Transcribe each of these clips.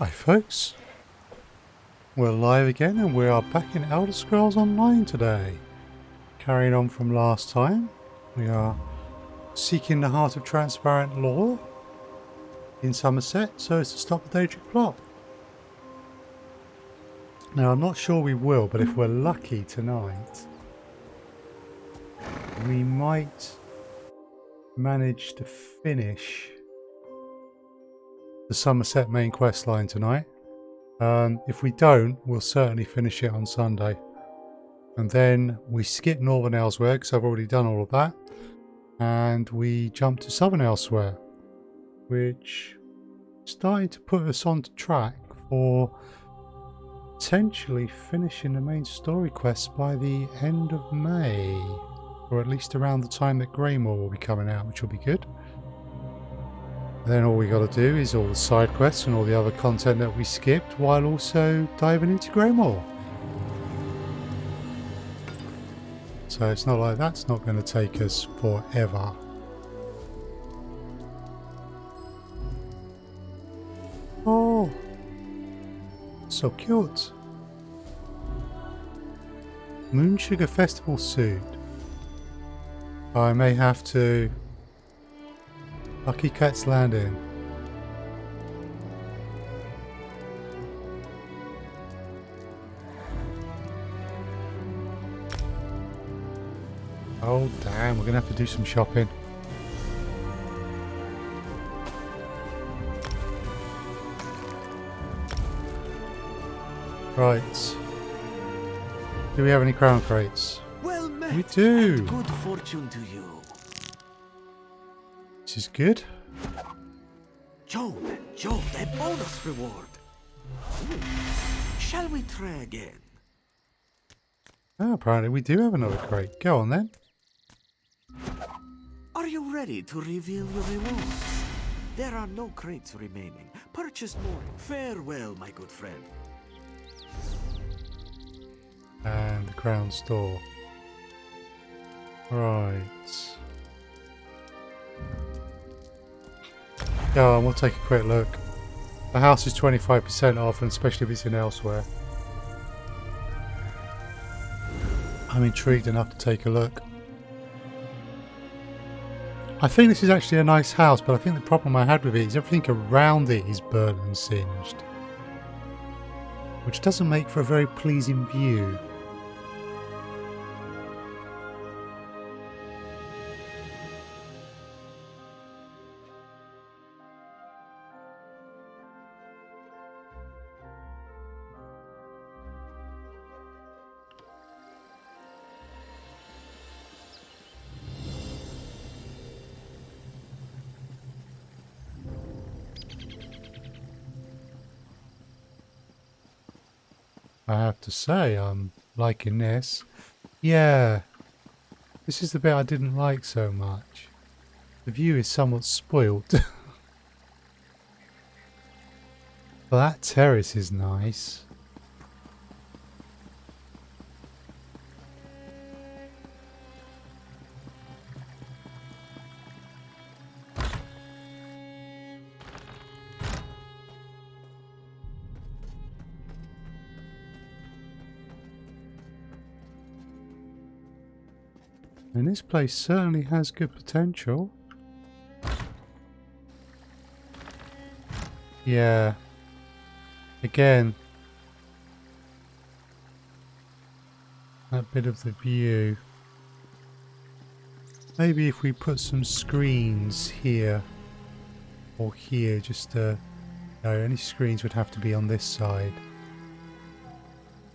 Hi folks, we're live again and we are back in Elder Scrolls Online today. Carrying on from last time, we are seeking the heart of transparent lore in Summerset so as to stop the Daedric Plot. Now I'm not sure we will, but if we're lucky tonight, we might manage to finish the Summerset main quest line tonight. If we don't, we'll certainly finish it on Sunday. And then we skip Northern Elsewhere because I've already done all of that. And we jump to Southern Elsewhere, which started to put us on track for potentially finishing the main story quest by the end of May. Or at least around the time that Greymore will be coming out, which will be good. And then all we got to do is all the side quests and all the other content that we skipped while also diving into Greymore. So it's not like that's not going to take us forever. Oh, so cute. Moon Sugar Festival suit. I may have to. Lucky Cat's Landing. Oh damn, we're gonna have to do some shopping. Right. Do we have any crown crates? Well met. We do. And good fortune to you. This is good. Joe, a bonus reward. Shall we try again? Oh, apparently we do have another crate. Go on then. Are you ready to reveal your rewards? There are no crates remaining. Purchase more. Farewell, my good friend. And the crown store. Right. Go on, we'll take a quick look. The house is 25% off, and especially if it's in Elsewhere. I'm intrigued enough to take a look. I think this is actually a nice house, but I think the problem I had with it is everything around it is burnt and singed, which doesn't make for a very pleasing view. I have to say, I'm liking this. Yeah, this is the bit I didn't like so much. The view is somewhat spoilt. But that terrace is nice. And this place certainly has good potential. Yeah. Again, that bit of the view. Maybe if we put some screens here or here, just to... No, any screens would have to be on this side.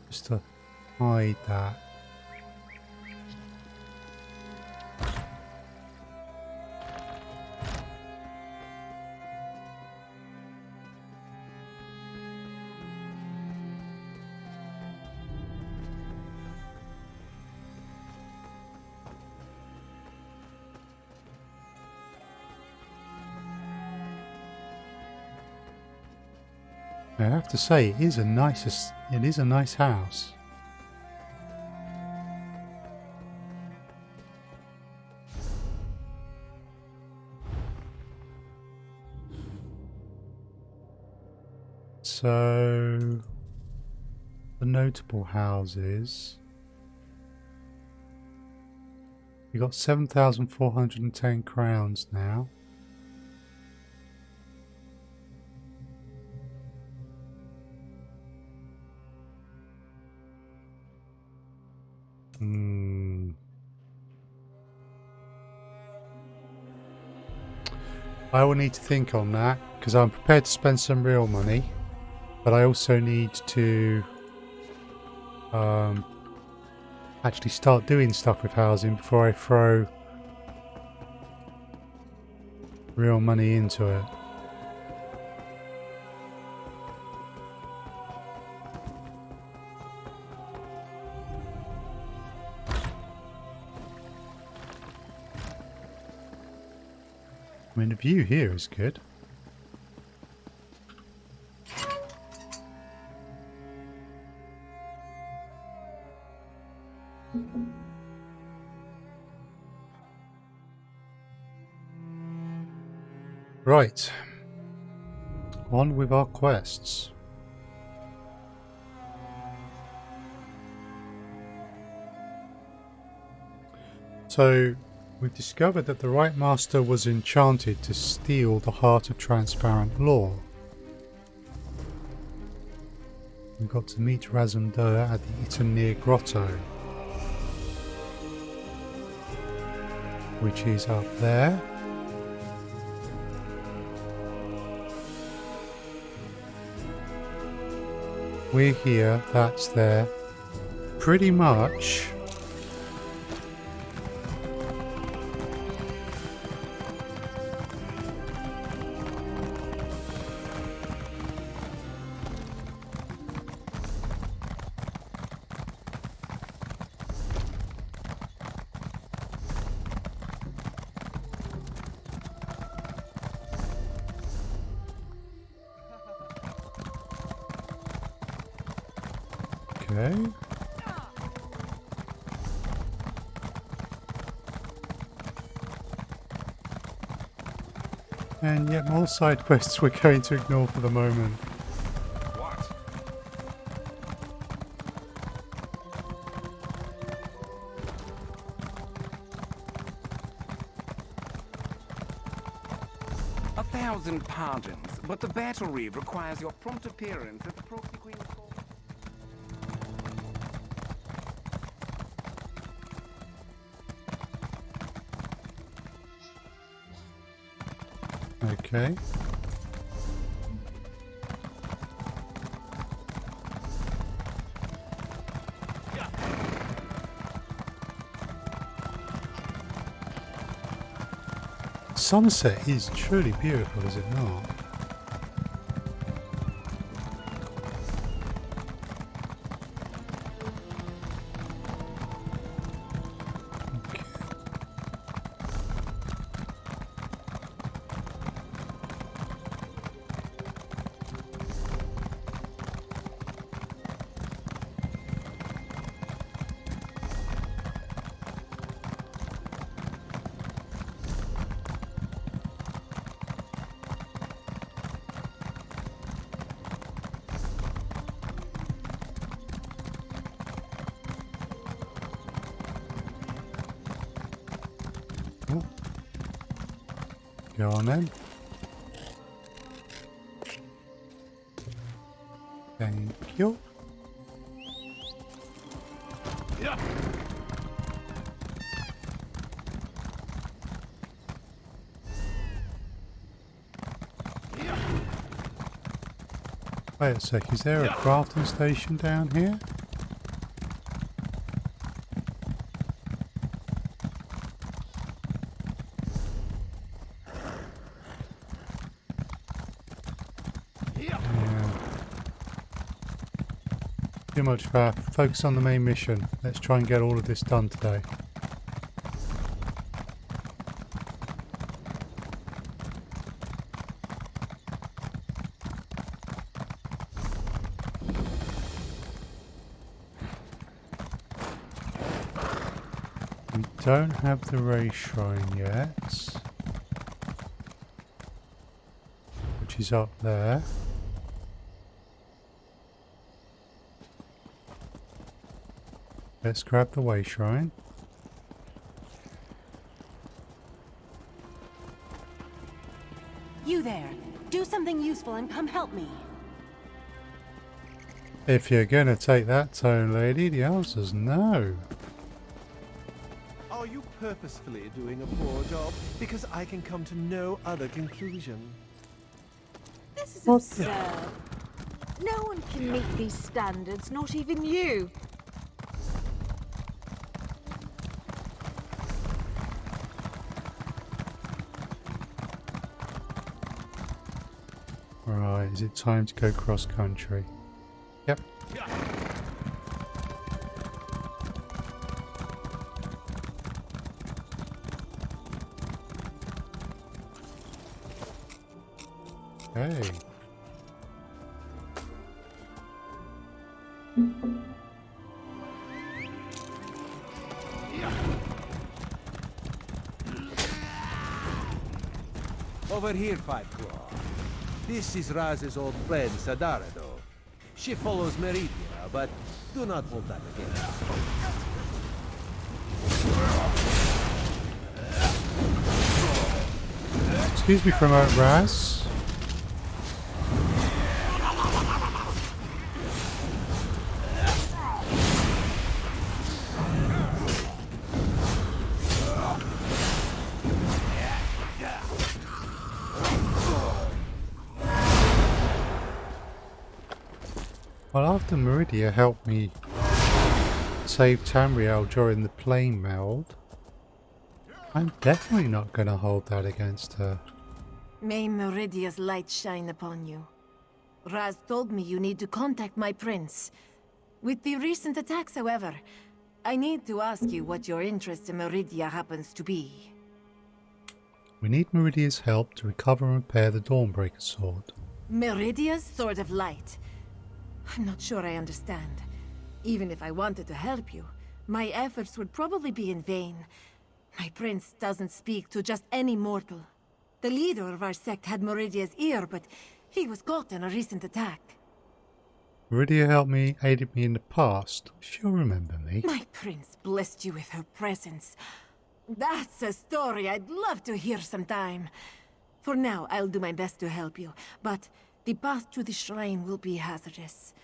Just to hide that. I have to say, it is a nice house. So the notable houses. You got 7,410 crowns now. I will need to think on that because I'm prepared to spend some real money, but I also need to actually start doing stuff with housing before I throw real money into it. I mean, the view here is good. Right. On with our quests. So, we've discovered that the Right Master was enchanted to steal the Heart of Transparent Law. We've got to meet Razumdur at the Itanir Grotto, which is up there. We're here, that's there. Pretty much. Okay. And yet more side quests we're going to ignore for the moment. What? A thousand pardons, but the battery requires your prompt appearance at the Proxy Queen's Court. Okay. Summerset is truly beautiful, is it not? Oh. Go on then. Thank you. Yeah. Wait a sec, is there a crafting station down here? Too much faff. Focus on the main mission. Let's try and get all of this done today. We don't have the Ray Shrine yet, which is up there. Let's grab the way shrine. You there. Do something useful and come help me. If you're gonna take that tone, lady, the answer's no. Are you purposefully doing a poor job? Because I can come to no other conclusion. This is absurd. No one can meet these standards, not even you. Right, is it time to go cross country? Yep. Okay. Over here, Five Claw. This is Raz's old friend, Sadarado. She follows Meridia, but do not hold that against her. Excuse me for a moment, Raz. Well, after Meridia helped me save Tamriel during the plane meld, I'm definitely not going to hold that against her. May Meridia's light shine upon you. Raz told me you need to contact my prince. With the recent attacks, however, I need to ask you what your interest in Meridia happens to be. We need Meridia's help to recover and repair the Dawnbreaker sword. Meridia's Sword of Light? I'm not sure I understand. Even if I wanted to help you, my efforts would probably be in vain. My prince doesn't speak to just any mortal. The leader of our sect had Meridia's ear, but he was caught in a recent attack. Meridia helped me, aided me in the past. She'll remember me. My prince blessed you with her presence. That's a story I'd love to hear sometime. For now, I'll do my best to help you, but the path to the shrine will be hazardous.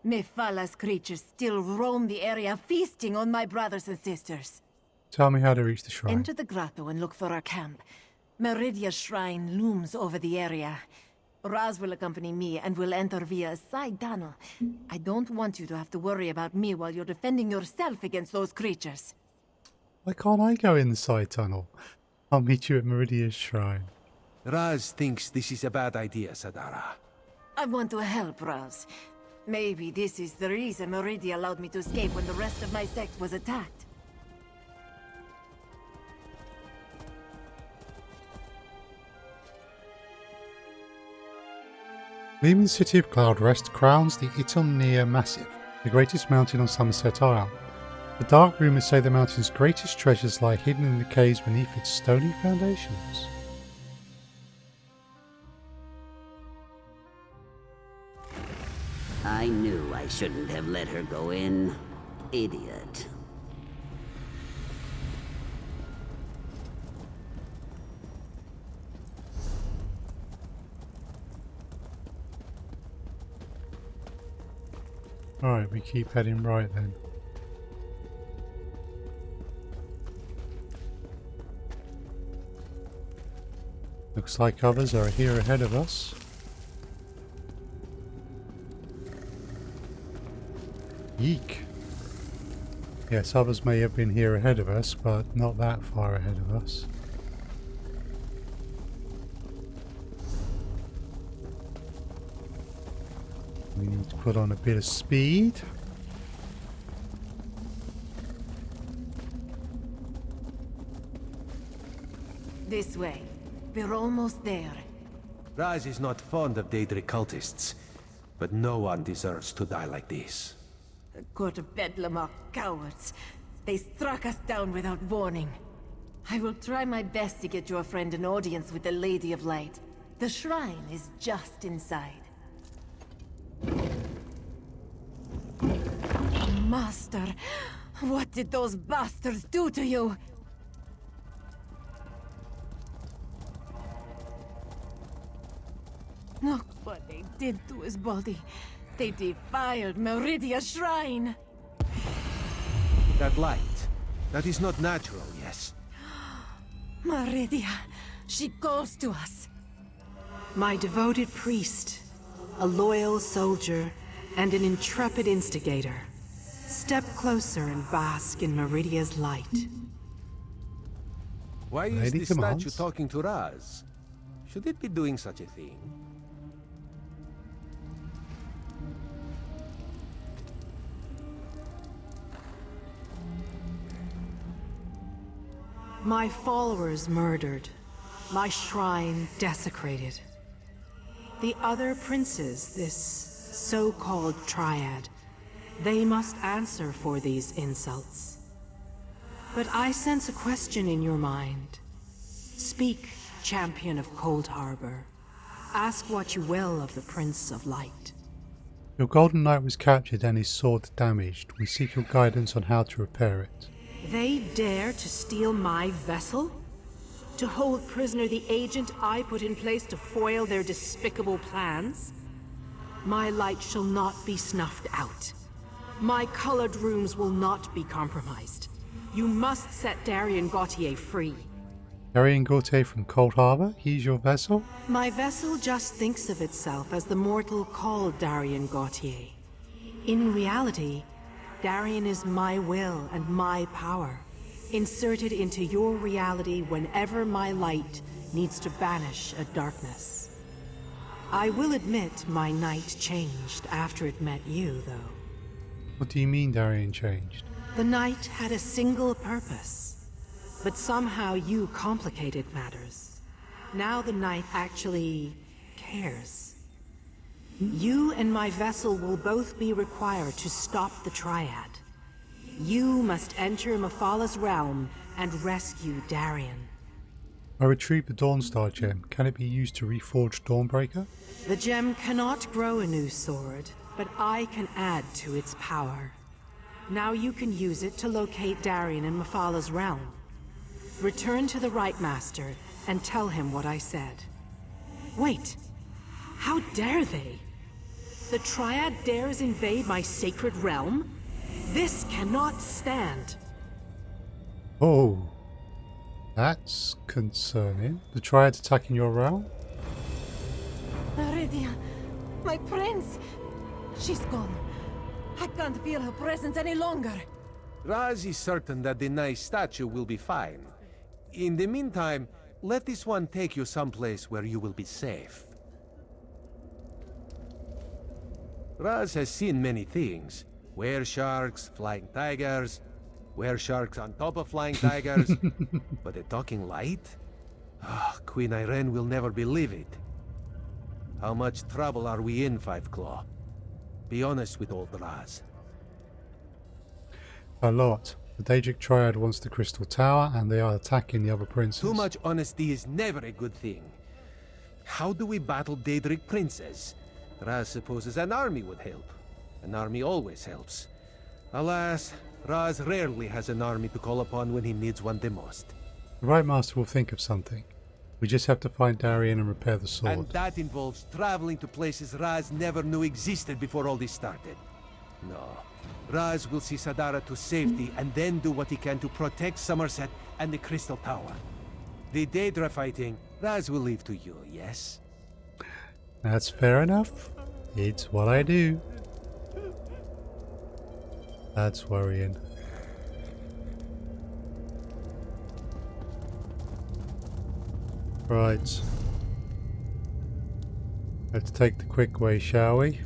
Mephalla's creatures still roam the area, feasting on my brothers and sisters. Tell me how to reach the shrine. Enter the grotto and look for our camp. Meridia's shrine looms over the area. Raz will accompany me and will enter via a side tunnel. I don't want you to have to worry about me while you're defending yourself against those creatures. Why can't I go in the side tunnel? I'll meet you at Meridia's shrine. Raz thinks this is a bad idea, Sadara. I want to help Raz. Maybe this is the reason Meridia allowed me to escape when the rest of my sect was attacked. Gleaming City of Cloudrest crowns the Itomnir Massif, the greatest mountain on Summerset Isle. The dark rumors say the mountain's greatest treasures lie hidden in the caves beneath its stony foundations. I knew I shouldn't have let her go in. Idiot. Alright, we keep heading right then. Looks like others are here ahead of us. Yeek. Yes, others may have been here ahead of us, but not that far ahead of us. We need to put on a bit of speed. This way. We're almost there. Raz is not fond of Daedric cultists, but no one deserves to die like this. The court of Bedlam are cowards. They struck us down without warning. I will try my best to get your friend an audience with the Lady of Light. The shrine is just inside. Master, What did those bastards do to you? Look what they did to his body. They defiled Meridia's shrine. That light, that is not natural, yes? Meridia, she calls to us. My devoted priest, a loyal soldier, and an intrepid instigator. Step closer and bask in Meridia's light. Why is Lady this commands. statue talking to Raz? Should it be doing such a thing? My followers murdered. My shrine desecrated. The other princes, this so-called triad, they must answer for these insults. But I sense a question in your mind. Speak, champion of Cold Harbor. Ask what you will of the Prince of Light. Your Golden Knight was captured and his sword damaged. We seek your guidance on how to repair it. They dare to steal my vessel? To hold prisoner the agent I put in place to foil their despicable plans? My light shall not be snuffed out. My colored rooms will not be compromised. You must set Darien Gautier free. Darien Gautier from Cold Harbor? He's your vessel? My vessel just thinks of itself as the mortal called Darien Gautier. In reality, Darien is my will and my power, inserted into your reality whenever my light needs to banish a darkness. I will admit my night changed after it met you, though. What do you mean Darien changed? The night had a single purpose, but somehow you complicated matters. Now the night actually cares. You and my vessel will both be required to stop the Triad. You must enter Mafala's realm and rescue Darien. I retrieved the Dawnstar gem. Can it be used to reforge Dawnbreaker? The gem cannot grow a new sword, but I can add to its power. Now you can use it to locate Darien in Mafala's realm. Return to the Right Master and tell him what I said. Wait, how dare they? The Triad dares invade my sacred realm? This cannot stand. Oh, that's concerning. The Triad attacking your realm? Meridia, my prince! She's gone. I can't feel her presence any longer. Raz is certain that the nice statue will be fine. In the meantime, let this one take you someplace where you will be safe. Raz has seen many things. Were-sharks, flying tigers, were-sharks on top of flying tigers. But a talking light? Ah, Queen Irene will never believe it. How much trouble are we in, Five Claw? Be honest with old Raz. A lot. The Daedric Triad wants the Crystal Tower and they are attacking the other princes. Too much honesty is never a good thing. How do we battle Daedric princes? Raz supposes an army would help. An army always helps. Alas, Raz rarely has an army to call upon when he needs one the most. The Right Master will think of something. We just have to find Darien and repair the sword. And that involves traveling to places Raz never knew existed before all this started. No. Raz will see Sadara to safety and then do what he can to protect Summerset and the Crystal Tower. The Daedra fighting, Raz will leave to you, yes? That's fair enough. It's what I do. That's worrying. Right. Let's take the quick way, shall we?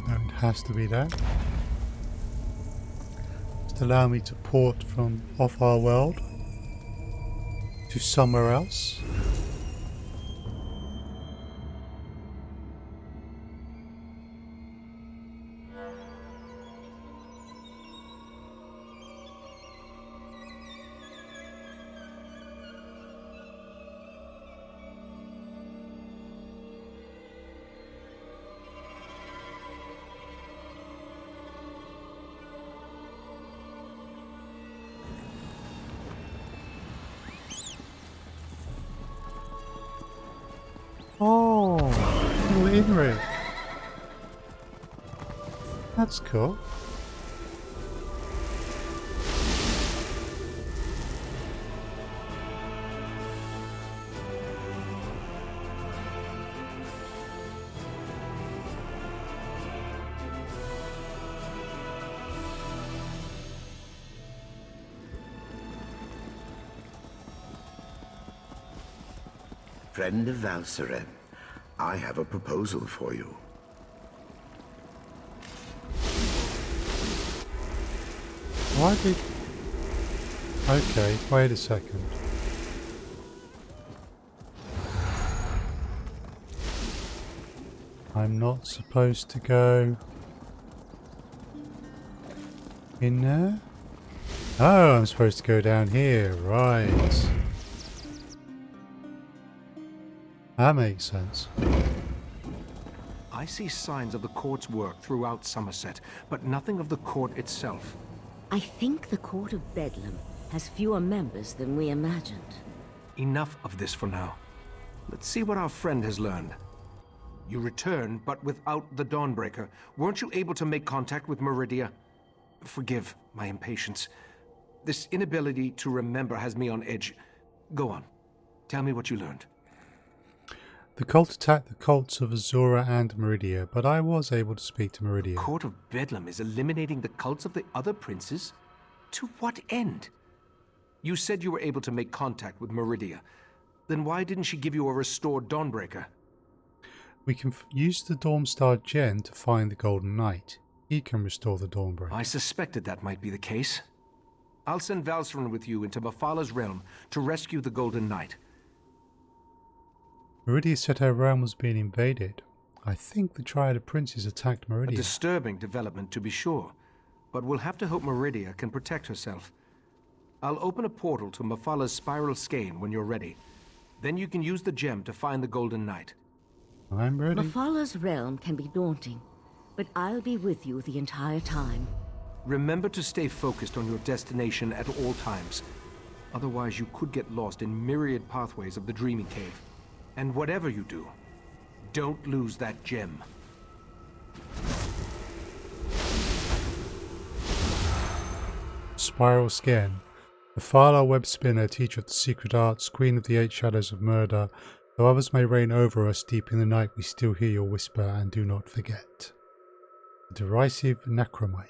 No, it has to be that. Just allow me to port from off our world to somewhere else. Oh, little Inric. That's cool. Friend of Valseren, I have a proposal for you. Why did... Okay, wait a second. I'm not supposed to go in there? Oh, I'm supposed to go down here, right. That makes sense. I see signs of the court's work throughout Summerset, but nothing of the court itself. I think the Court of Bedlam has fewer members than we imagined. Enough of this for now. Let's see what our friend has learned. You returned, but without the Dawnbreaker. Weren't you able to make contact with Meridia? Forgive my impatience. This inability to remember has me on edge. Go on. Tell me what you learned. The cult attacked the cults of Azura and Meridia, but I was able to speak to Meridia. Court of Bedlam is eliminating the cults of the other princes? To what end? You said you were able to make contact with Meridia. Then why didn't she give you a restored Dawnbreaker? We can use the Dawn-Star Gem to find the Golden Knight. He can restore the Dawnbreaker. I suspected that might be the case. I'll send Valseren with you into Mephalah's realm to rescue the Golden Knight. Meridia said her realm was being invaded. I think the Triad of Princes attacked Meridia. A disturbing development, to be sure. But we'll have to hope Meridia can protect herself. I'll open a portal to Mephalah's spiral skein when you're ready. Then you can use the gem to find the Golden Knight. I'm ready. Mephalah's realm can be daunting, but I'll be with you the entire time. Remember to stay focused on your destination at all times. Otherwise, you could get lost in myriad pathways of the Dreaming Cave. And whatever you do, don't lose that gem. Spiral Skin. Mephalah Webspinner, teacher of the secret arts, queen of the 8 shadows of murder. Though others may reign over us, deep in the night we still hear your whisper, and do not forget. The derisive Necromite.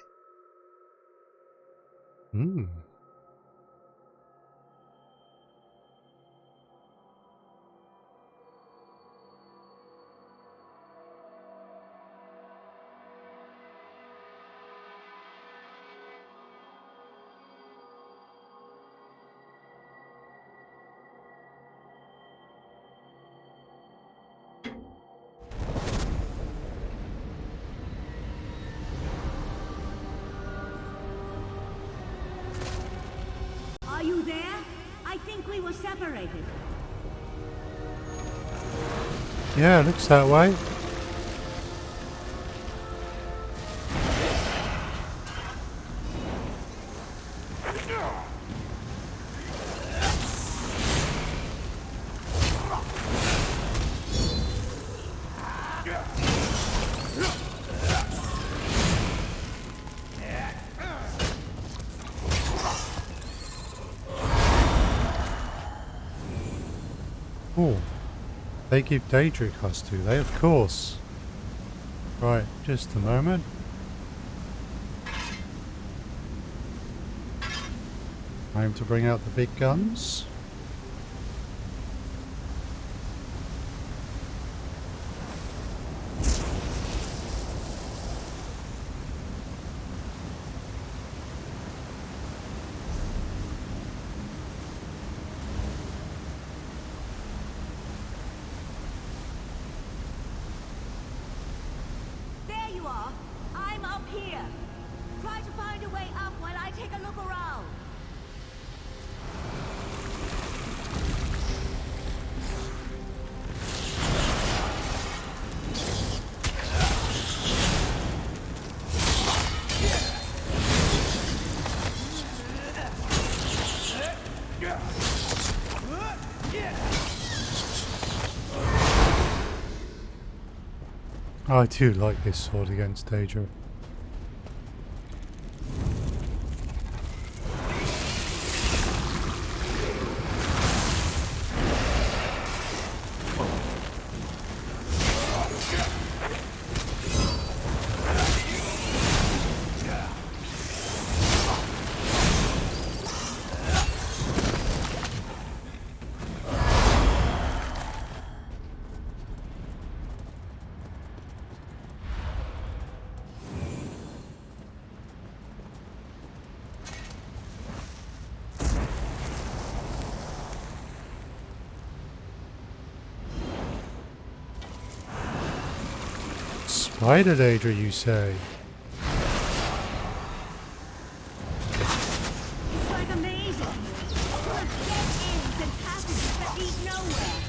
Are you there? I think we were separated. Yeah, it looks that way. Oh, they give Daedric us, do they? Of course. Right, just a moment. Time to bring out the big guns. I'm up here. Try to find a way up while I take a look around. I do like this sword against Daedra. Spider Daedra, you say? It's like a maze in here. Full of dead ends and passages that lead nowhere.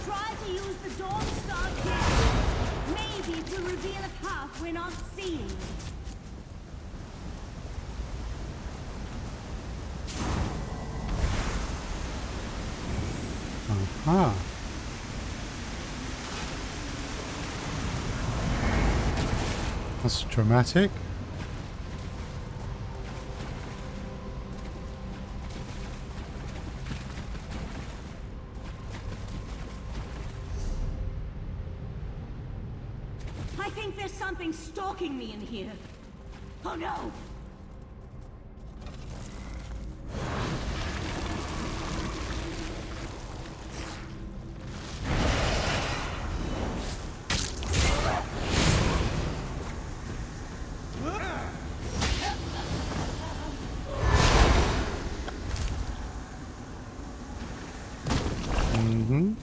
Try to use the Dawn Star gem. Maybe to reveal a path we're not seeing. Aha. That's dramatic. I think there's something stalking me in here. Oh no! Mm-hmm.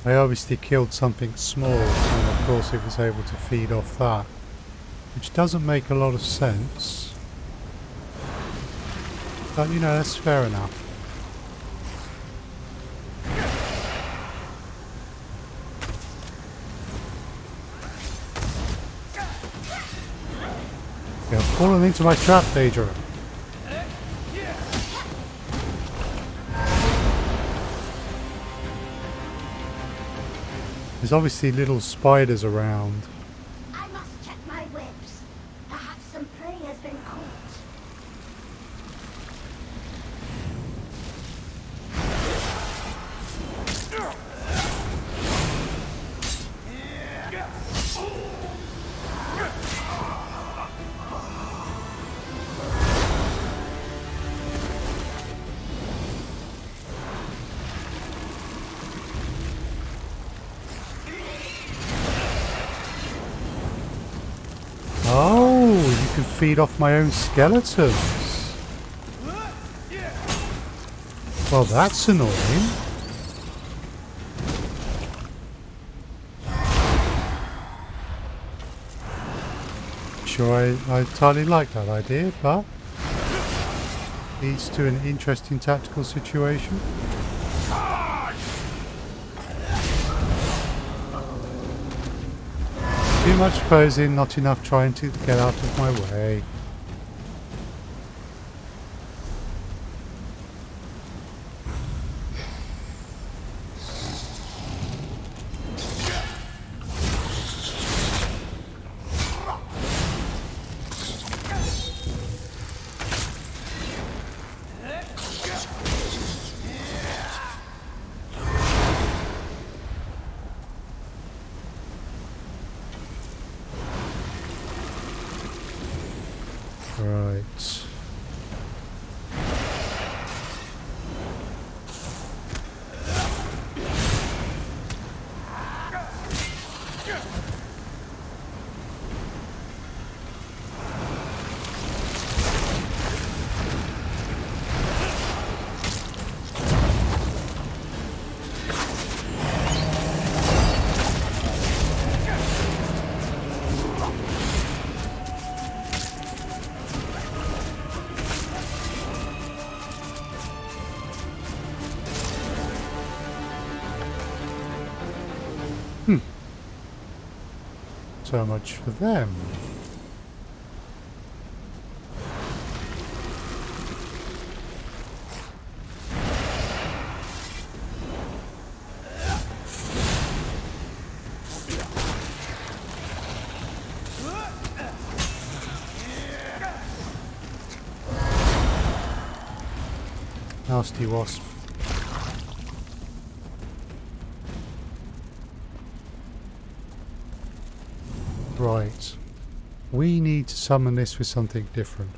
I obviously killed something small, and of course it was able to feed off that, which doesn't make a lot of sense, but you know, that's fair enough. You're falling into my trap, Daedra. There's obviously little spiders around. I must check my webs. Perhaps some prey has been caught. Oh, you can feed off my own skeletons. Well, that's annoying. Sure, I entirely like that idea, but leads to an interesting tactical situation. Too much posing, not enough trying to get out of my way. So much for them. Nasty wasp. Right. We need to summon this with something different.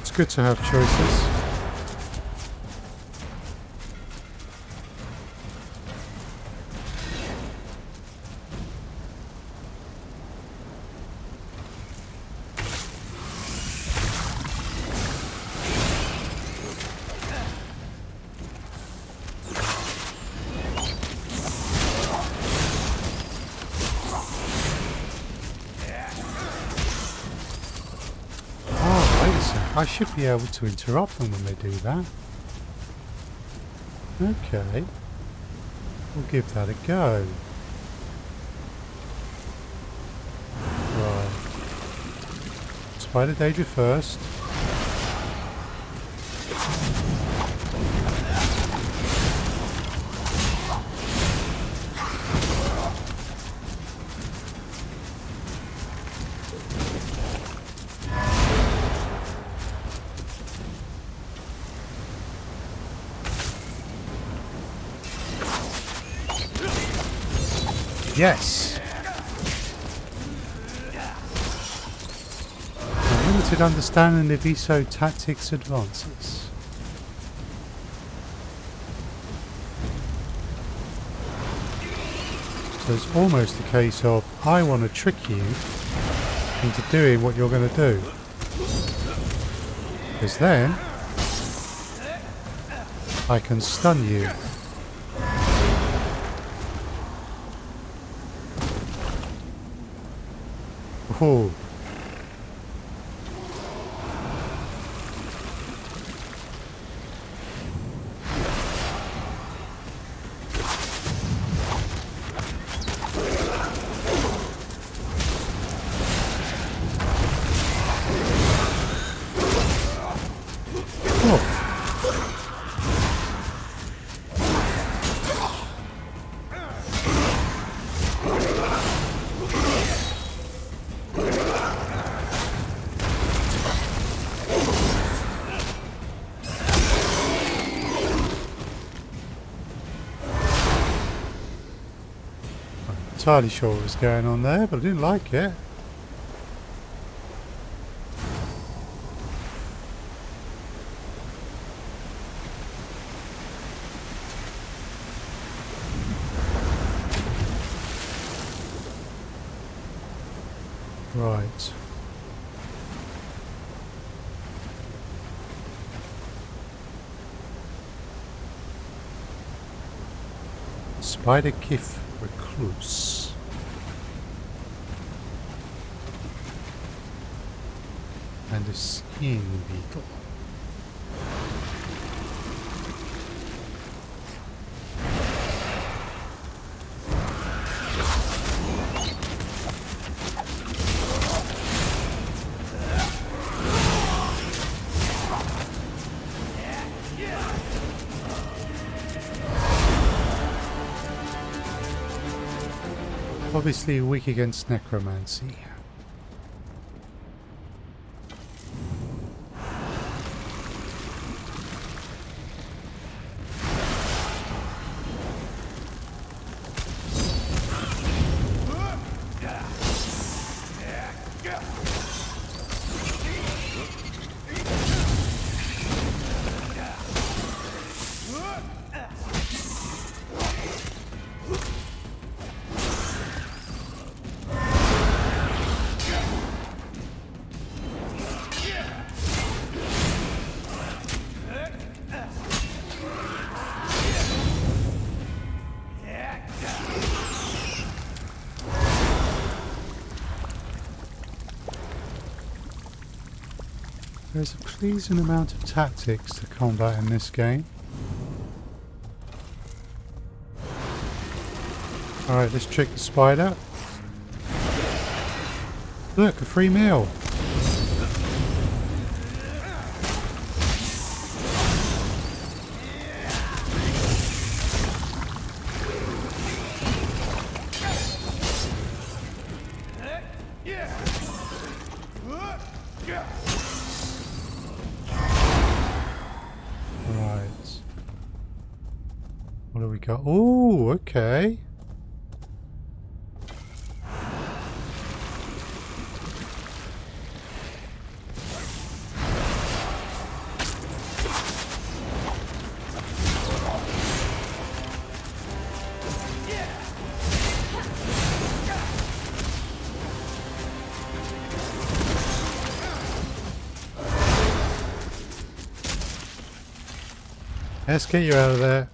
It's good to have choices. I should be able to interrupt them when they do that. Okay. We'll give that a go. Right. Spider Daedra first. Yes! My limited understanding of ESO tactics advances. So it's almost a case of, I want to trick you into doing what you're going to do. Because then, I can stun you. Oh. Entirely sure what was going on there, but I didn't like it. Right. Spider Kiff Recluse. And a skin beetle. Obviously weak against necromancy. There's a pleasing amount of tactics to combat in this game. Alright, let's trick the spider. Look, a free meal. Right. What do we got? Oh, okay. Let's get you out of there.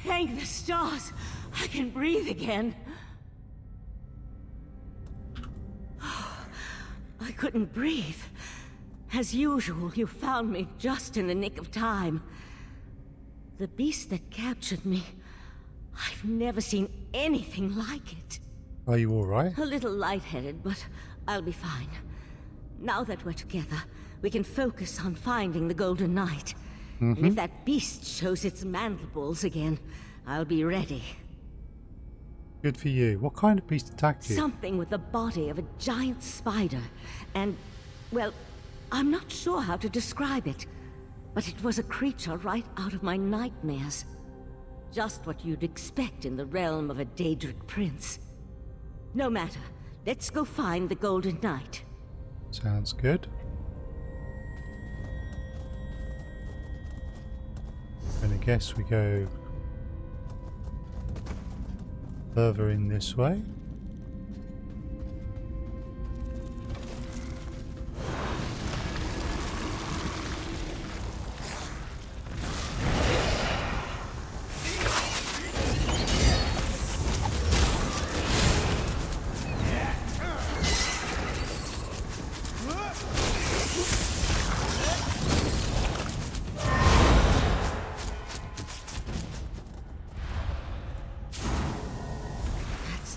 Thank the stars. I can breathe again. I couldn't breathe. As usual, you found me just in the nick of time. The beast that captured me, I've never seen anything like it. Are you alright? A little lightheaded, but I'll be fine. Now that we're together, we can focus on finding the Golden Knight. And if that beast shows its mandibles again, I'll be ready. Good for you. What kind of beast attacked you? Something with the body of a giant spider. And, well, I'm not sure how to describe it. But it was a creature right out of my nightmares. Just what you'd expect in the realm of a Daedric prince. No matter. Let's go find the Golden Knight. Sounds good. And I guess we go further in this way.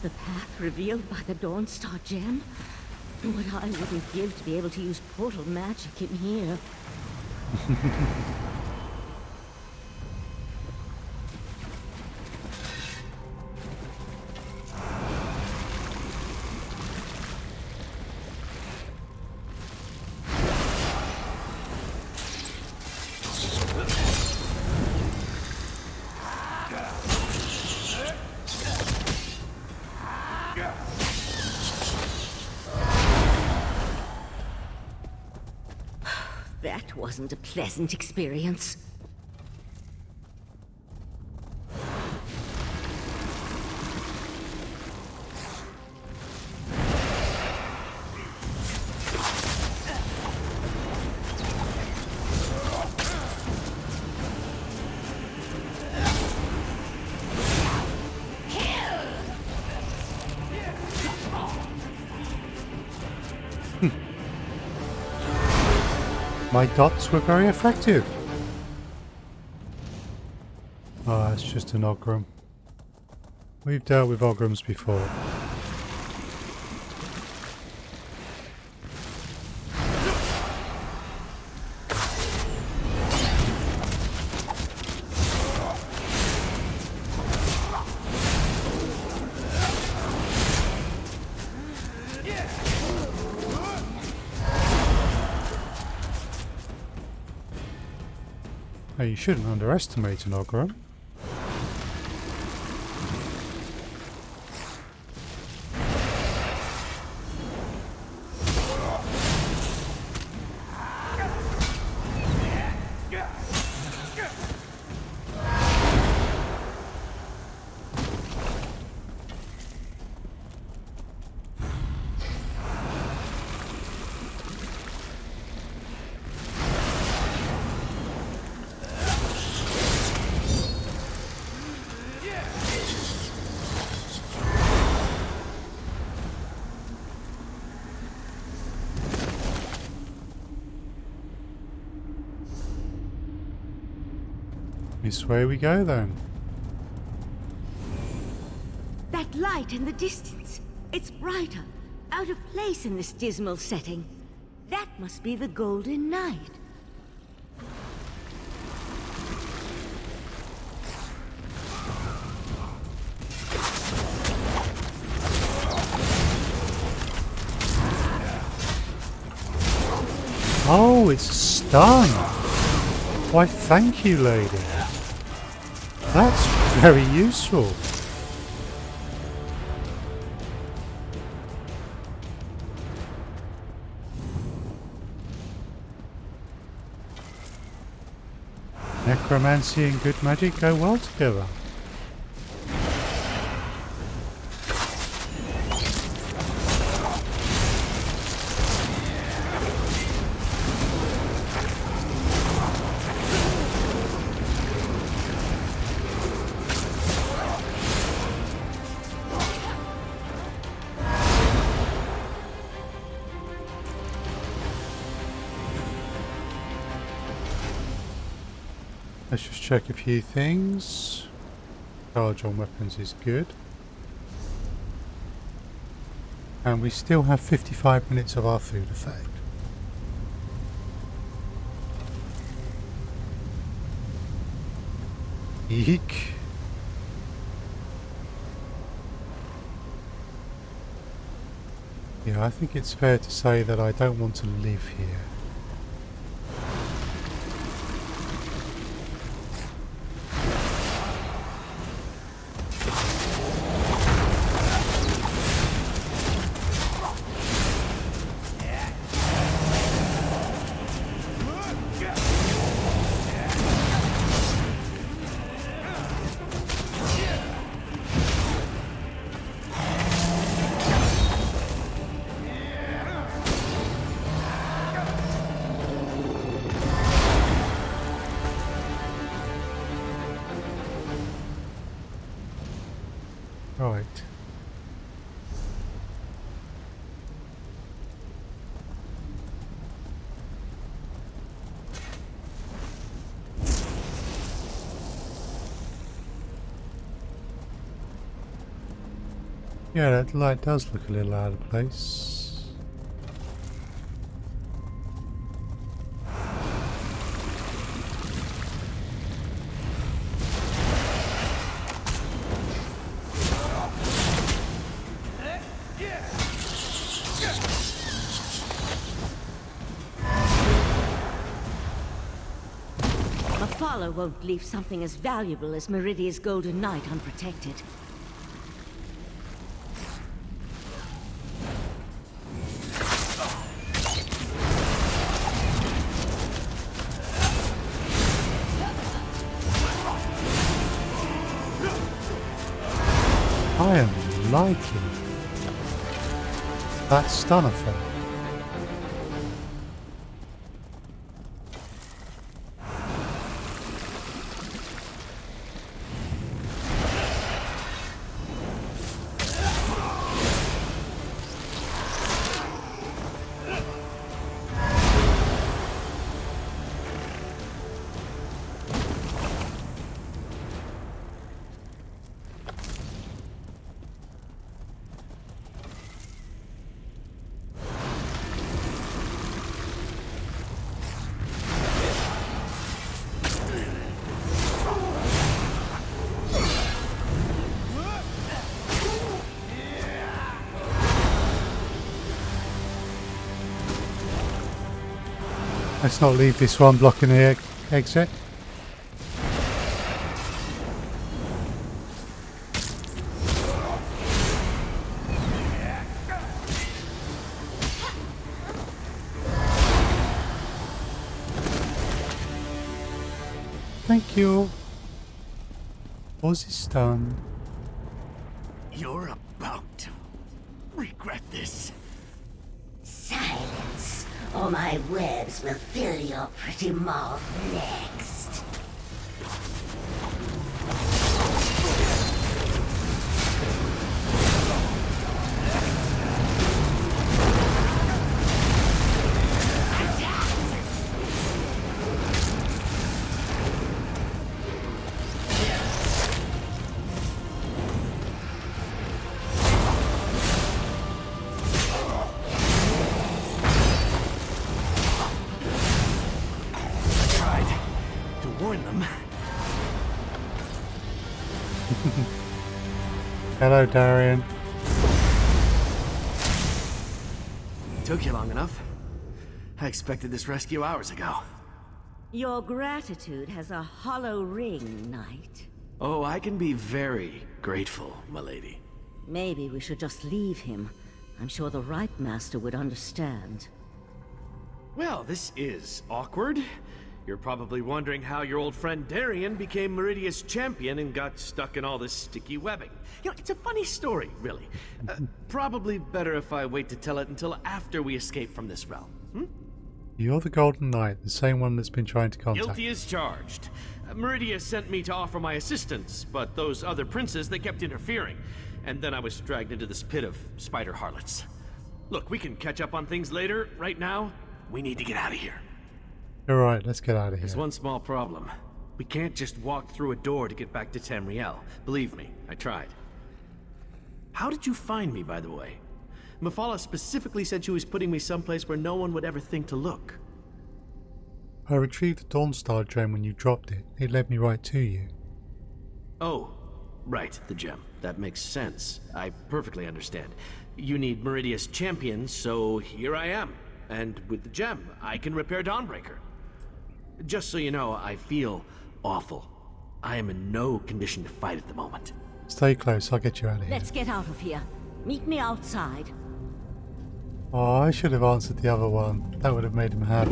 The path revealed by the Dawnstar gem? What I wouldn't give to be able to use portal magic in here. That wasn't a pleasant experience. My dots were very effective. Ah, it's just an Ogrim. We've dealt with Ogrims before. You shouldn't underestimate an Ogrim. This way we go then. That light in the distance. It's brighter, out of place in this dismal setting. That must be the Golden Knight. Oh, it's a stun. Why, thank you, lady. That's very useful. Necromancy and good magic go well together. Let's just check a few things. Charge on weapons is good. And we still have 55 minutes of our food effect. Eek. Yeah, I think it's fair to say that I don't want to live here. Right. Yeah, that light does look a little out of place. Follow won't leave something as valuable as Meridia's Golden Knight unprotected. I am liking that stun effect. Let's not leave this one blocking the exit. Thank you. Was this done? You're about to regret this. Silence, or my webs will fill your pretty mouth next. Hello, Darian. Took you long enough. I expected this rescue hours ago. Your gratitude has a hollow ring, Knight. Oh, I can be very grateful, my lady. Maybe we should just leave him. I'm sure the right master would understand. Well, this is awkward. You're probably wondering how your old friend Darian became Meridia's champion and got stuck in all this sticky webbing. You know, it's a funny story, really. Probably better if I wait to tell it until after we escape from this realm. You're the Golden Knight, the same one that's been trying to contact. Guilty as charged. Meridia sent me to offer my assistance, but those other princes, they kept interfering. And then I was dragged into this pit of spider harlots. Look, we can catch up on things later. Right now, we need to get out of here. Alright, let's get out of here. There's one small problem. We can't just walk through a door to get back to Tamriel. Believe me, I tried. How did you find me, by the way? Mephala specifically said she was putting me someplace where no one would ever think to look. I retrieved the Dawnstar gem when you dropped it. It led me right to you. Oh, right, the gem. That makes sense. I perfectly understand. You need Meridia's champion, so here I am. And with the gem, I can repair Dawnbreaker. Just so you know, I feel awful. I am in no condition to fight at the moment. Stay close, I'll get you out of here. Let's get out of here. Meet me outside. Oh, I should have answered the other one. That would have made him happy.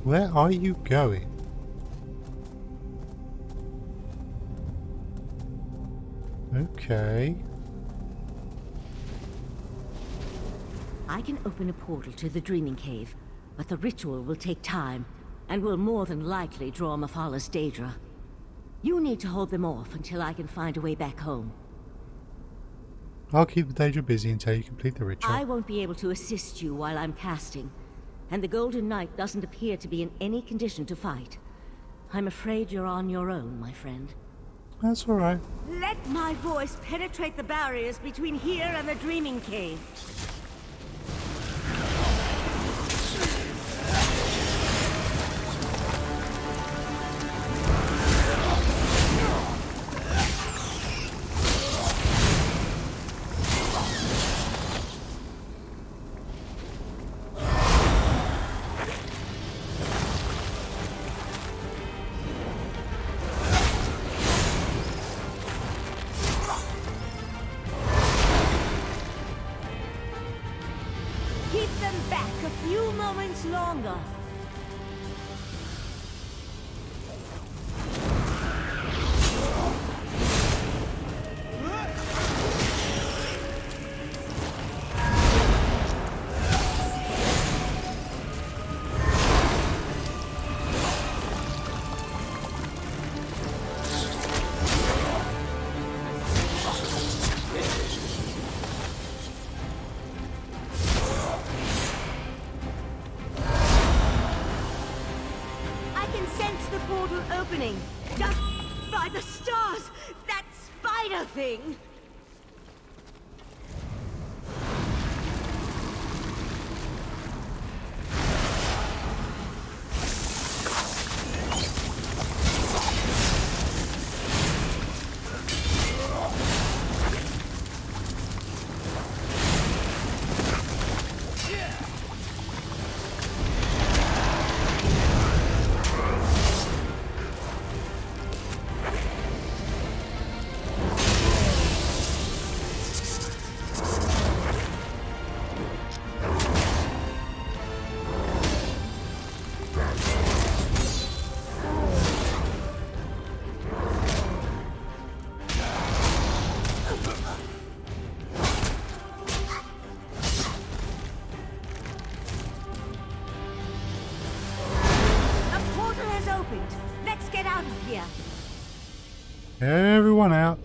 Where are you going? Okay. I can open a portal to the Dreaming Cave, but the ritual will take time, and will more than likely draw Mephala's Daedra. You need to hold them off until I can find a way back home. I'll keep the Daedra busy until you complete the ritual. I won't be able to assist you while I'm casting, and the Golden Knight doesn't appear to be in any condition to fight. I'm afraid you're on your own, my friend. That's alright. Let my voice penetrate the barriers between here and the Dreaming Cave. Longer. Opening just by the stars. That spider thing. Everyone out.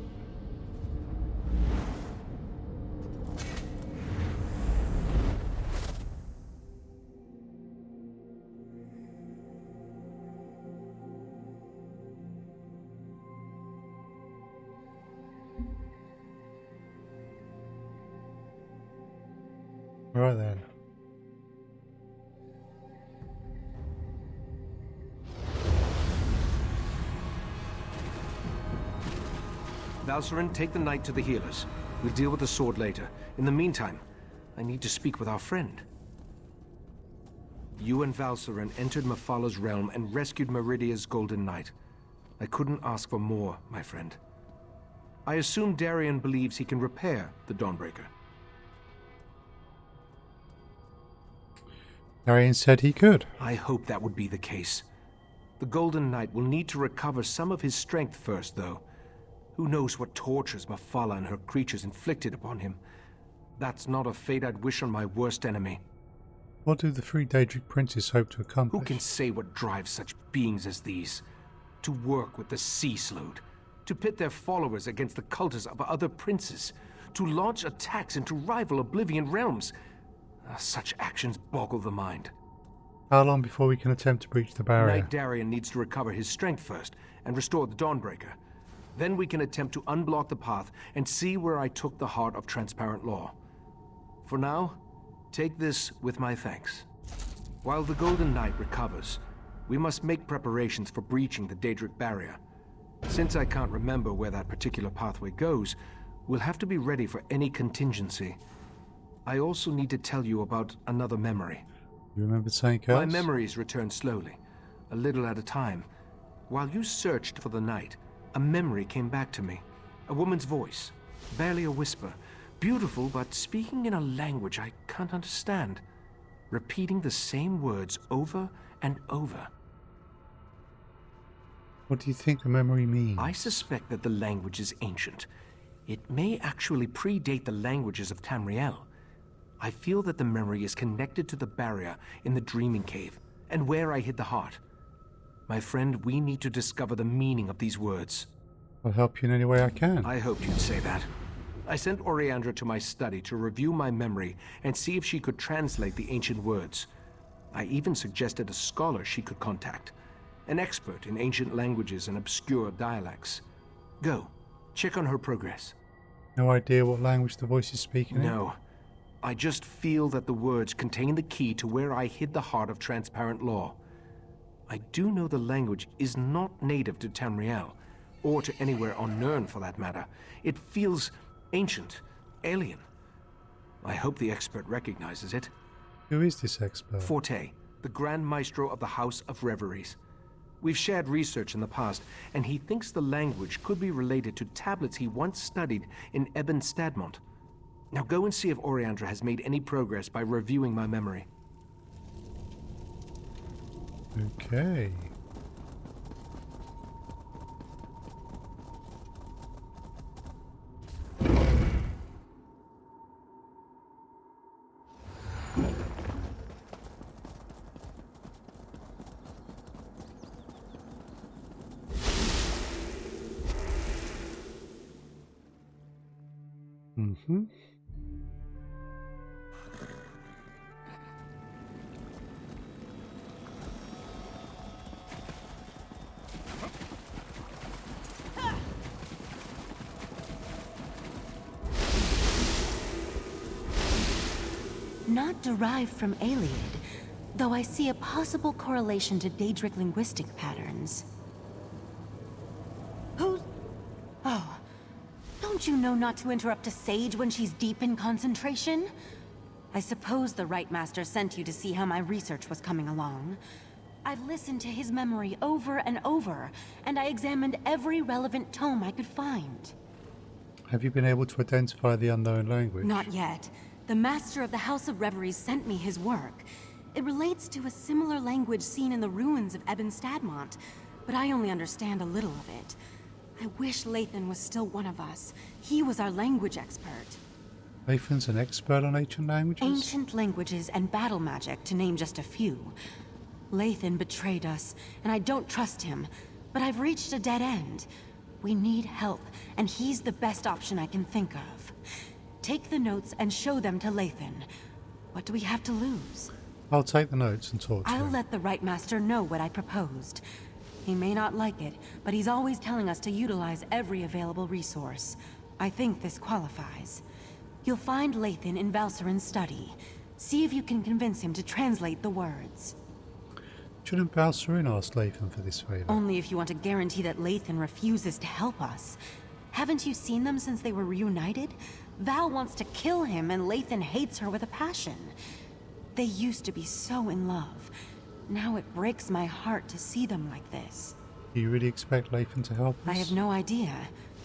Right then. Valcerin, take the knight to the healers. We'll deal with the sword later. In the meantime, I need to speak with our friend. You and Valcerin entered Mephalah's realm and rescued Meridia's Golden Knight. I couldn't ask for more, my friend. I assume Darian believes he can repair the Dawnbreaker. Darian said he could. I hope that would be the case. The Golden Knight will need to recover some of his strength first, though. Who knows what tortures Mephalah and her creatures inflicted upon him? That's not a fate I'd wish on my worst enemy. What do the three Daedric princes hope to accomplish? Who can say what drives such beings as these? To work with the Sea Slode, to pit their followers against the cultists of other princes, to launch attacks into rival Oblivion realms. Such actions boggle the mind. How long before we can attempt to breach the barrier? Knight Darian needs to recover his strength first and restore the Dawnbreaker. Then we can attempt to unblock the path and see where I took the heart of transparent law. For now, take this with my thanks. While the Golden Knight recovers, we must make preparations for breaching the Daedric barrier. Since I can't remember where that particular pathway goes, we'll have to be ready for any contingency. I also need to tell you about another memory. You remember saying else? My memories return slowly, a little at a time. While you searched for the night, a memory came back to me. A woman's voice, barely a whisper. Beautiful, but speaking in a language I can't understand. Repeating the same words over and over. What do you think the memory means? I suspect that the language is ancient. It may actually predate the languages of Tamriel. I feel that the memory is connected to the barrier in the Dreaming Cave, and where I hid the heart. My friend, we need to discover the meaning of these words. I'll help you in any way I can. I hoped you'd say that. I sent Oriandra to my study to review my memory and see if she could translate the ancient words. I even suggested a scholar she could contact, an expert in ancient languages and obscure dialects. Go, check on her progress. No idea what language the voice is speaking in? No. I just feel that the words contain the key to where I hid the heart of transparent law. I do know the language is not native to Tamriel, or to anywhere on Nirn for that matter. It feels ancient, alien. I hope the expert recognizes it. Who is this expert? Forte, the Grand Maestro of the House of Reveries. We've shared research in the past, and he thinks the language could be related to tablets he once studied in Ebon Stadmont. Now go and see if Oriandra has made any progress by reviewing my memory. Okay. Mm-hmm. Not derived from Ayleid, though I see a possible correlation to Daedric linguistic patterns. Who's... Oh. Don't you know not to interrupt a sage when she's deep in concentration? I suppose the Right Master sent you to see how my research was coming along. I've listened to his memory over and over, and I examined every relevant tome I could find. Have you been able to identify the unknown language? Not yet. The Master of the House of Reveries sent me his work. It relates to a similar language seen in the ruins of Ebon Stadmont, but I only understand a little of it. I wish Lathan was still one of us. He was our language expert. Lathan's an expert on ancient languages? Ancient languages and battle magic, to name just a few. Lathan betrayed us, and I don't trust him, but I've reached a dead end. We need help, and he's the best option I can think of. Take the notes and show them to Lathan. What do we have to lose? I'll take the notes and talk to him. I'll let the Right Master know what I proposed. He may not like it, but he's always telling us to utilize every available resource. I think this qualifies. You'll find Lathan in Valcerin's study. See if you can convince him to translate the words. Shouldn't Balserin ask Lathan for this favor? Only if you want to guarantee that Lathan refuses to help us. Haven't you seen them since they were reunited? Val wants to kill him and Lathan hates her with a passion. They used to be so in love. Now it breaks my heart to see them like this. Do you really expect Lathan to help us? I have no idea,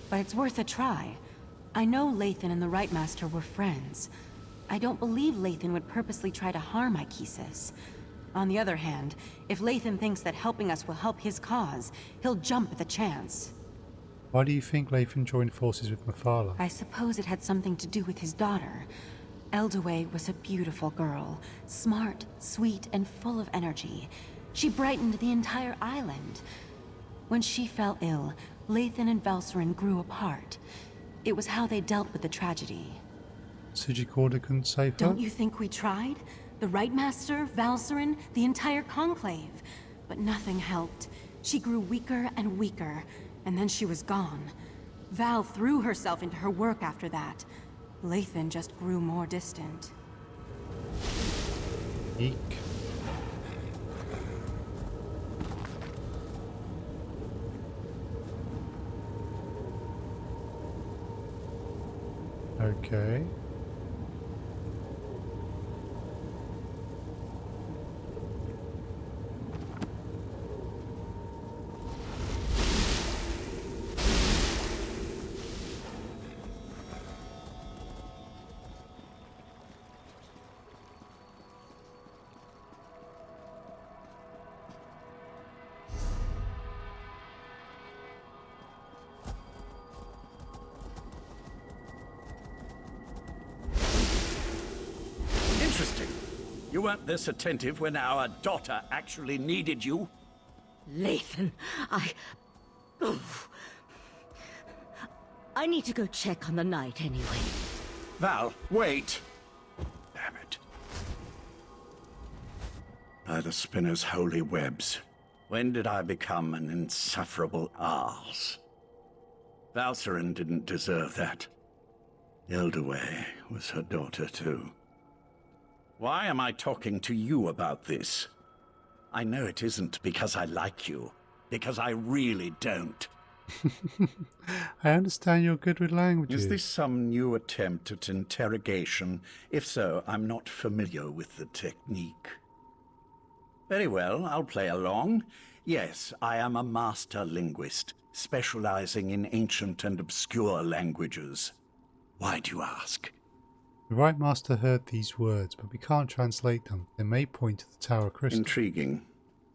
but it's worth a try. I know Lathan and the Rightmaster were friends. I don't believe Lathan would purposely try to harm Ikesis. On the other hand, if Lathan thinks that helping us will help his cause, he'll jump at the chance. Why do you think Lathan joined forces with Mephala? I suppose it had something to do with his daughter. Eldaway was a beautiful girl, smart, sweet, and full of energy. She brightened the entire island. When she fell ill, Lathan and Valserin grew apart. It was how they dealt with the tragedy. Sigicorda couldn't save her? Don't you think we tried? The Rightmaster, Valserin, the entire Conclave. But nothing helped. She grew weaker and weaker, and then she was gone. Val threw herself into her work after that. Lathan just grew more distant. Eek. Okay. Interesting. You weren't this attentive when our daughter actually needed you? Lathan, I need to go check on the knight anyway. Val, wait. Damn it. By the spinner's holy webs, when did I become an insufferable arse? Valserin didn't deserve that. Eldaway was her daughter too. Why am I talking to you about this? I know it isn't because I like you, because I really don't. I understand you're good with languages. Is this some new attempt at interrogation? If so, I'm not familiar with the technique. Very well, I'll play along. Yes, I am a master linguist, specializing in ancient and obscure languages. Why do you ask? The Right Master heard these words, but we can't translate them. They may point to the Tower Crystal. Intriguing.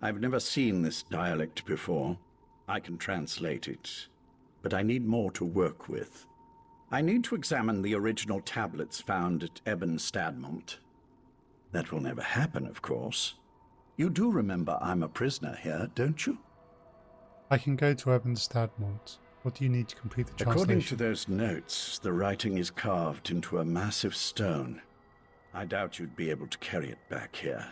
I've never seen this dialect before. I can translate it, but I need more to work with. I need to examine the original tablets found at Ebon Stadmont. That will never happen, of course. You do remember I'm a prisoner here, don't you? I can go to Ebon Stadmont. What do you need to complete the translation? According to those notes, the writing is carved into a massive stone. I doubt you'd be able to carry it back here.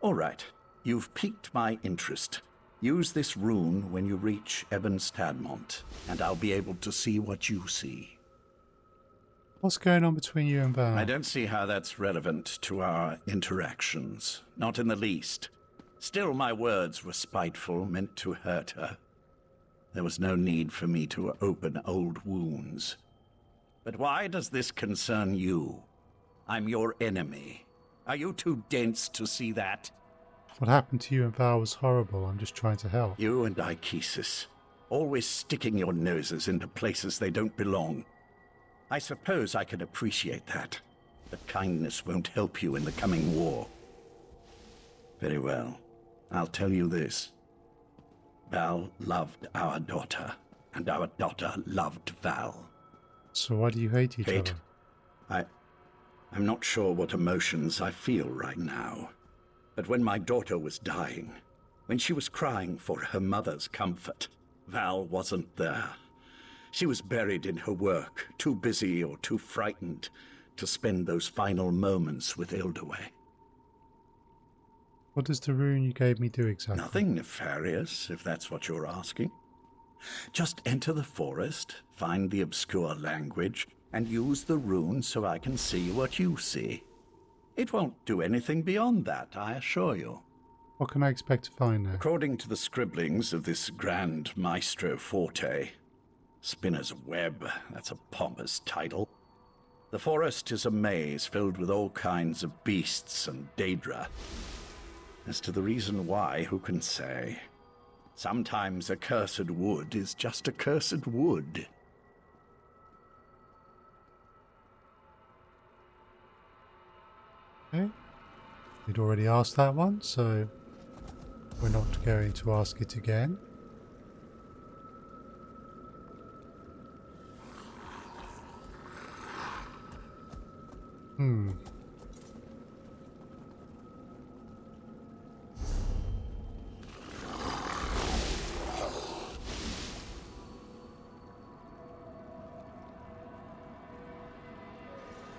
All right, you've piqued my interest. Use this rune when you reach Ebon Stadmont, and I'll be able to see what you see. What's going on between you and Val? I don't see how that's relevant to our interactions. Not in the least. Still, my words were spiteful, meant to hurt her. There was no need for me to open old wounds. But why does this concern you? I'm your enemy. Are you too dense to see that? What happened to you and Val was horrible. I'm just trying to help. You and Ikesis, always sticking your noses into places they don't belong. I suppose I can appreciate that, but kindness won't help you in the coming war. Very well. I'll tell you this. Val loved our daughter, and our daughter loved Val. So why do you hate each Hate? other? I'm not sure what emotions I feel right now. But when my daughter was dying, when she was crying for her mother's comfort, Val wasn't there. She was buried in her work, too busy or too frightened to spend those final moments with Eldaway. What does the rune you gave me do exactly? Nothing nefarious, if that's what you're asking. Just enter the forest, find the obscure language, and use the rune so I can see what you see. It won't do anything beyond that, I assure you. What can I expect to find there? According to the scribblings of this Grand Maestro Forte, Spinner's Web, that's a pompous title. The forest is a maze filled with all kinds of beasts and Daedra. As to the reason why, who can say? Sometimes a cursed wood is just a cursed wood. Okay. We'd already asked that one, so we're not going to ask it again.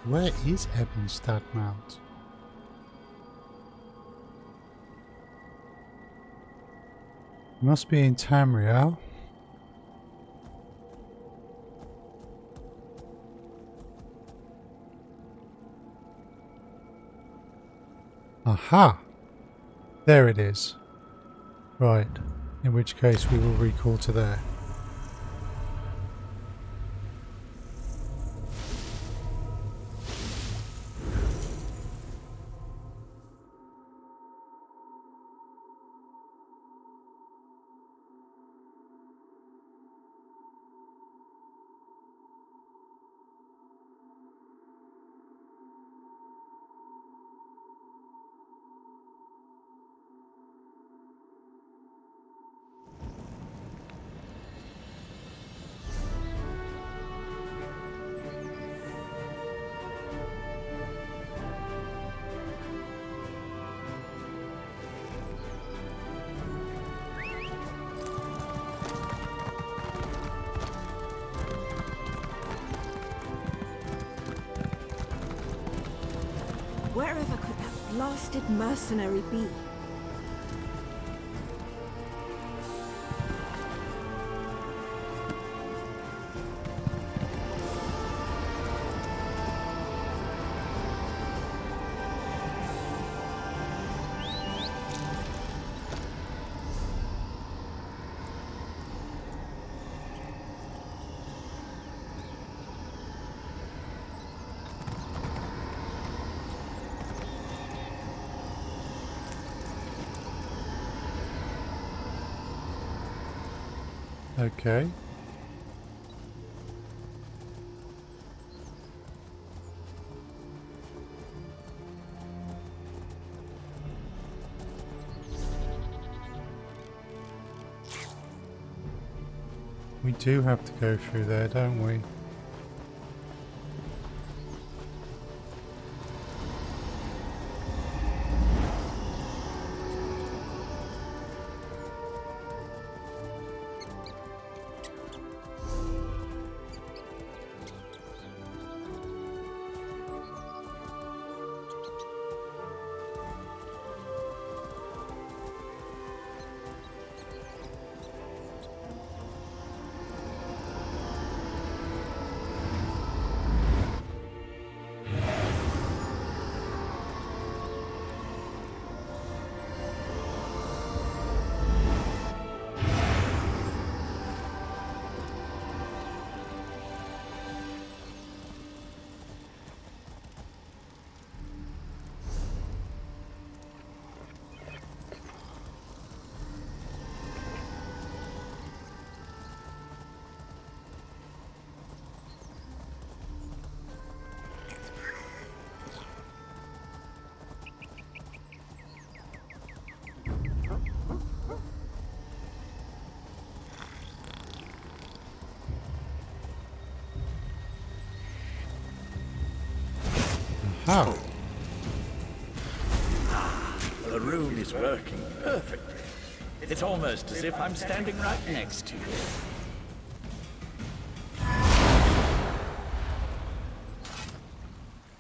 Where is Ebenstadt Mount? Must be in Tamriel. Aha! There it is. Right, in which case we will recall to there. Wherever could that blasted mercenary be? Okay. We do have to go through there, don't we? How? The rune is working perfectly. It's almost as if I'm standing right next to you.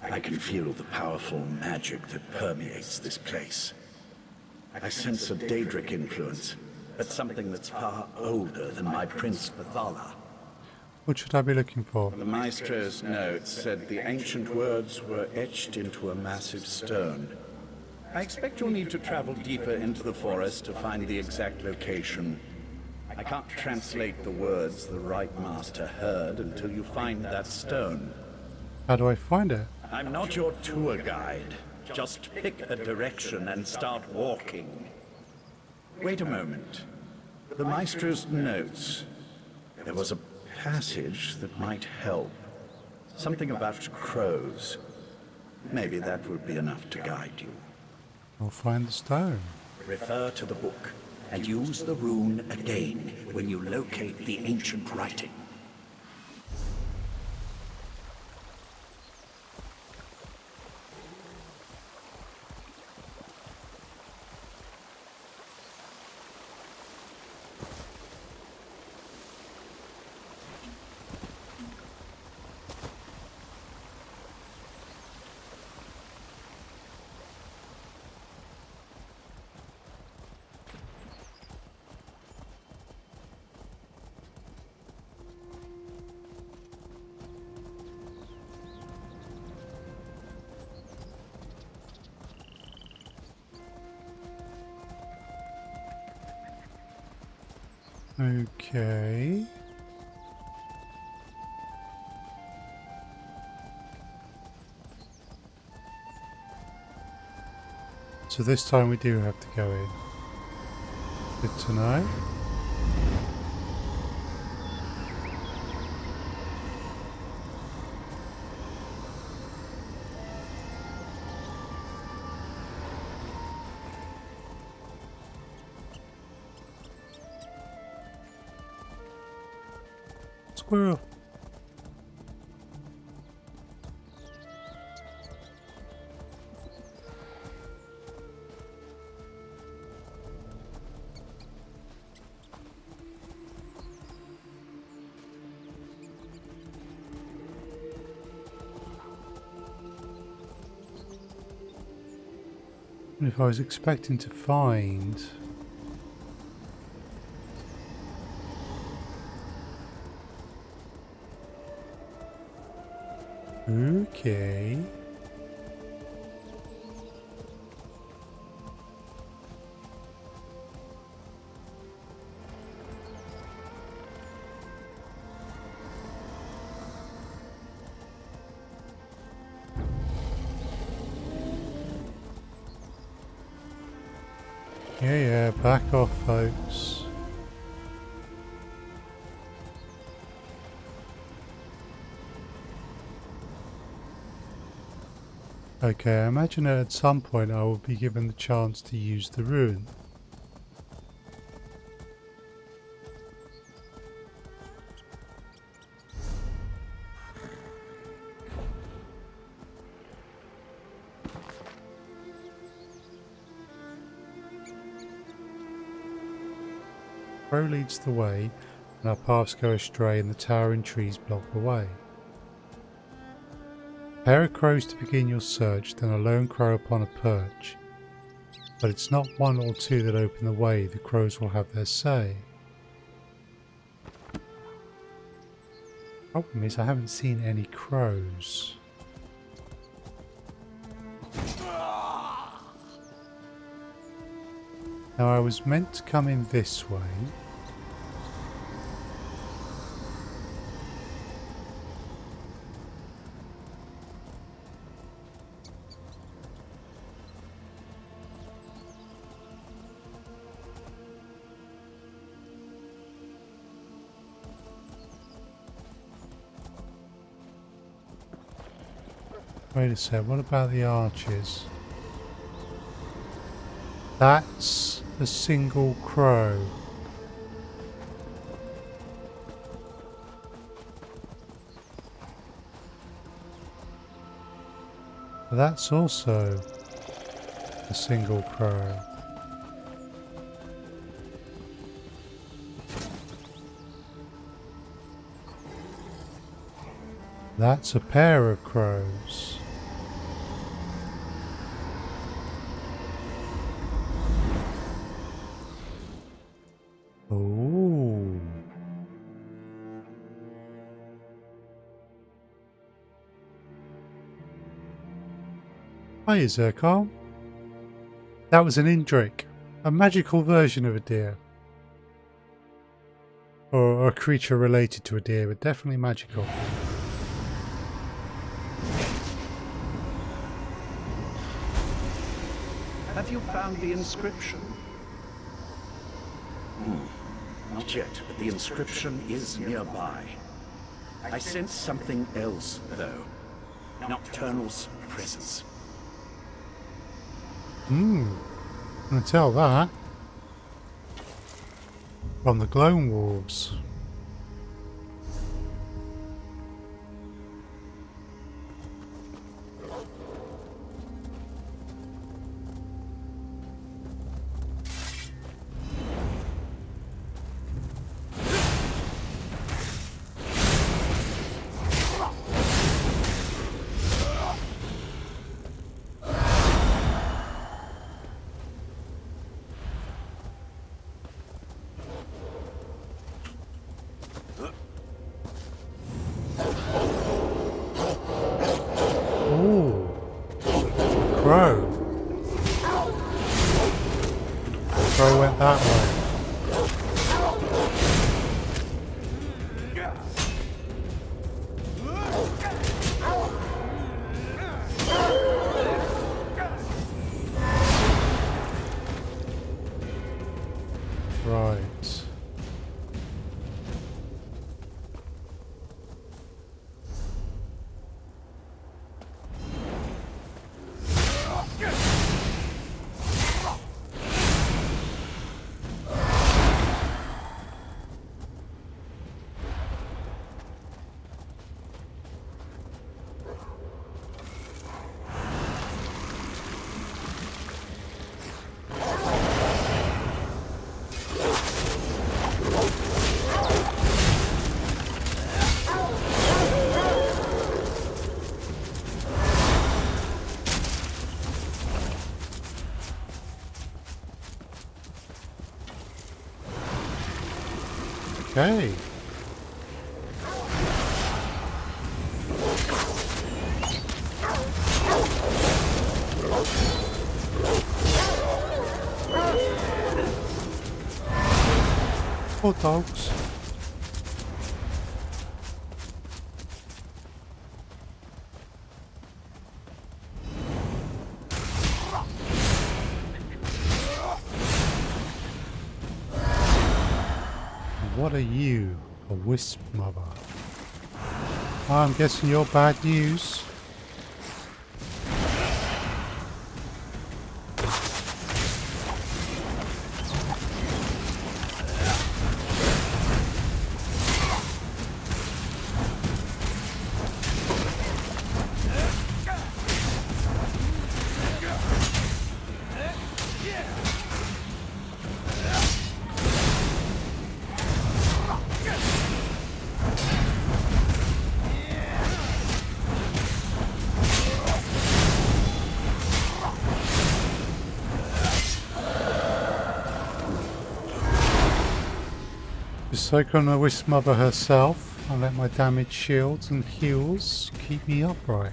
I can feel the powerful magic that permeates this place. I sense a Daedric influence, but something that's far older than my Prince Bathala. What should I be looking for? The Maestro's notes said the ancient words were etched into a massive stone. I expect you'll need to travel deeper into the forest to find the exact location. I can't translate the words the right master heard until you find that stone. How do I find it? I'm not your tour guide. Just pick a direction and start walking. Wait a moment. The Maestro's notes. There was a passage that might help. Something about crows. Maybe that will be enough to guide you. I'll find the stone. Refer to the book and use the rune again when you locate the ancient writing. Okay. So this time we do have to go in. Good to know. Squirrel. And if I was expecting to find okay. Yeah, back off, folks. Okay, I imagine that at some point I will be given the chance to use the rune. Crow leads the way, and our paths go astray and the towering trees block the way. A pair of crows to begin your search, then a lone crow upon a perch. But it's not one or two that open the way, the crows will have their say. Problem is I haven't seen any crows. Now I was meant to come in this way. Wait a sec, what about the archers? That's a single crow. That's also a single crow. That's a pair of crows. Hiya, Zerkal. That was an Indrik, a magical version of a deer. Or a creature related to a deer, but definitely magical. Have you found the inscription? Not yet, but the inscription is nearby. I sense something else, though. Nocturnal's presence. I can tell that. From the Glowing Wolves. Crow went that way. Right. Okay. Poor dogs. What are you, a wisp mother? I'm guessing you're bad news. Just soak on the wisp mother herself and let my damage shields and heals keep me upright.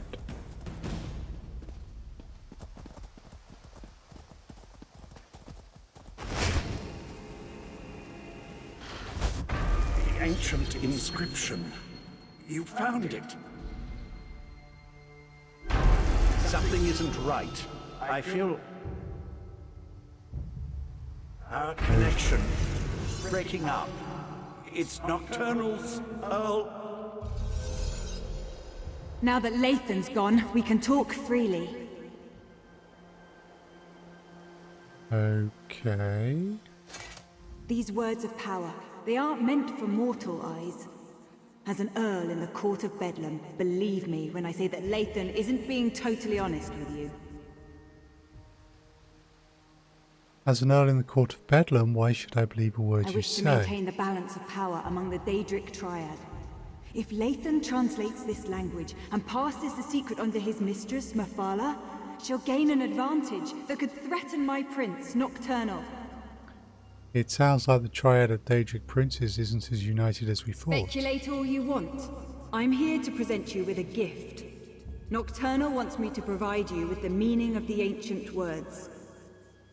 The ancient inscription. You found it. Something isn't right. I feel our connection breaking up. It's Nocturnal's Earl. Now that Lathan's gone, we can talk freely. Okay. These words of power, they aren't meant for mortal eyes. As an Earl in the Court of Bedlam, believe me when I say that Lathan isn't being totally honest with you. As an Earl in the Court of Bedlam, why should I believe a word you say? I wish to maintain the balance of power among the Daedric Triad. If Lathan translates this language and passes the secret on to his mistress, Mephala, she'll gain an advantage that could threaten my prince, Nocturnal. It sounds like the Triad of Daedric Princes isn't as united as we thought. Speculate all you want. I'm here to present you with a gift. Nocturnal wants me to provide you with the meaning of the ancient words.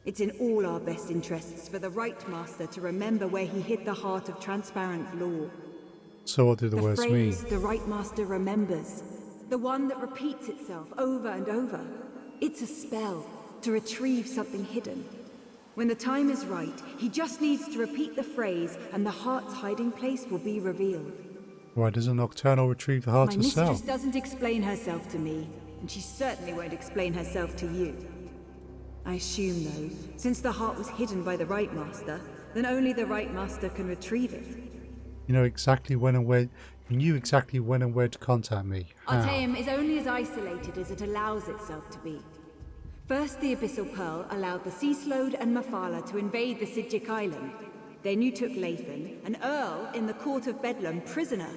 It's in all our best interests for the Right Master to remember where he hid the heart of transparent law. So what do the words mean? The phrase the Right Master remembers. The one that repeats itself over and over. It's a spell to retrieve something hidden. When the time is right, he just needs to repeat the phrase and the heart's hiding place will be revealed. Why doesn't Nocturnal retrieve the heart My herself? mistress doesn't explain herself to me, and she certainly won't explain herself to you. I assume, though, since the heart was hidden by the Right Master, then only the Right Master can retrieve it. You know exactly when and where. You knew exactly when and where to contact me. How? Artaeum is only as isolated as it allows itself to be. First, the Abyssal Pearl allowed the Sea Slode and Mafala to invade the Sidjic Island. Then you took Lathan, an Earl in the Court of Bedlam, prisoner.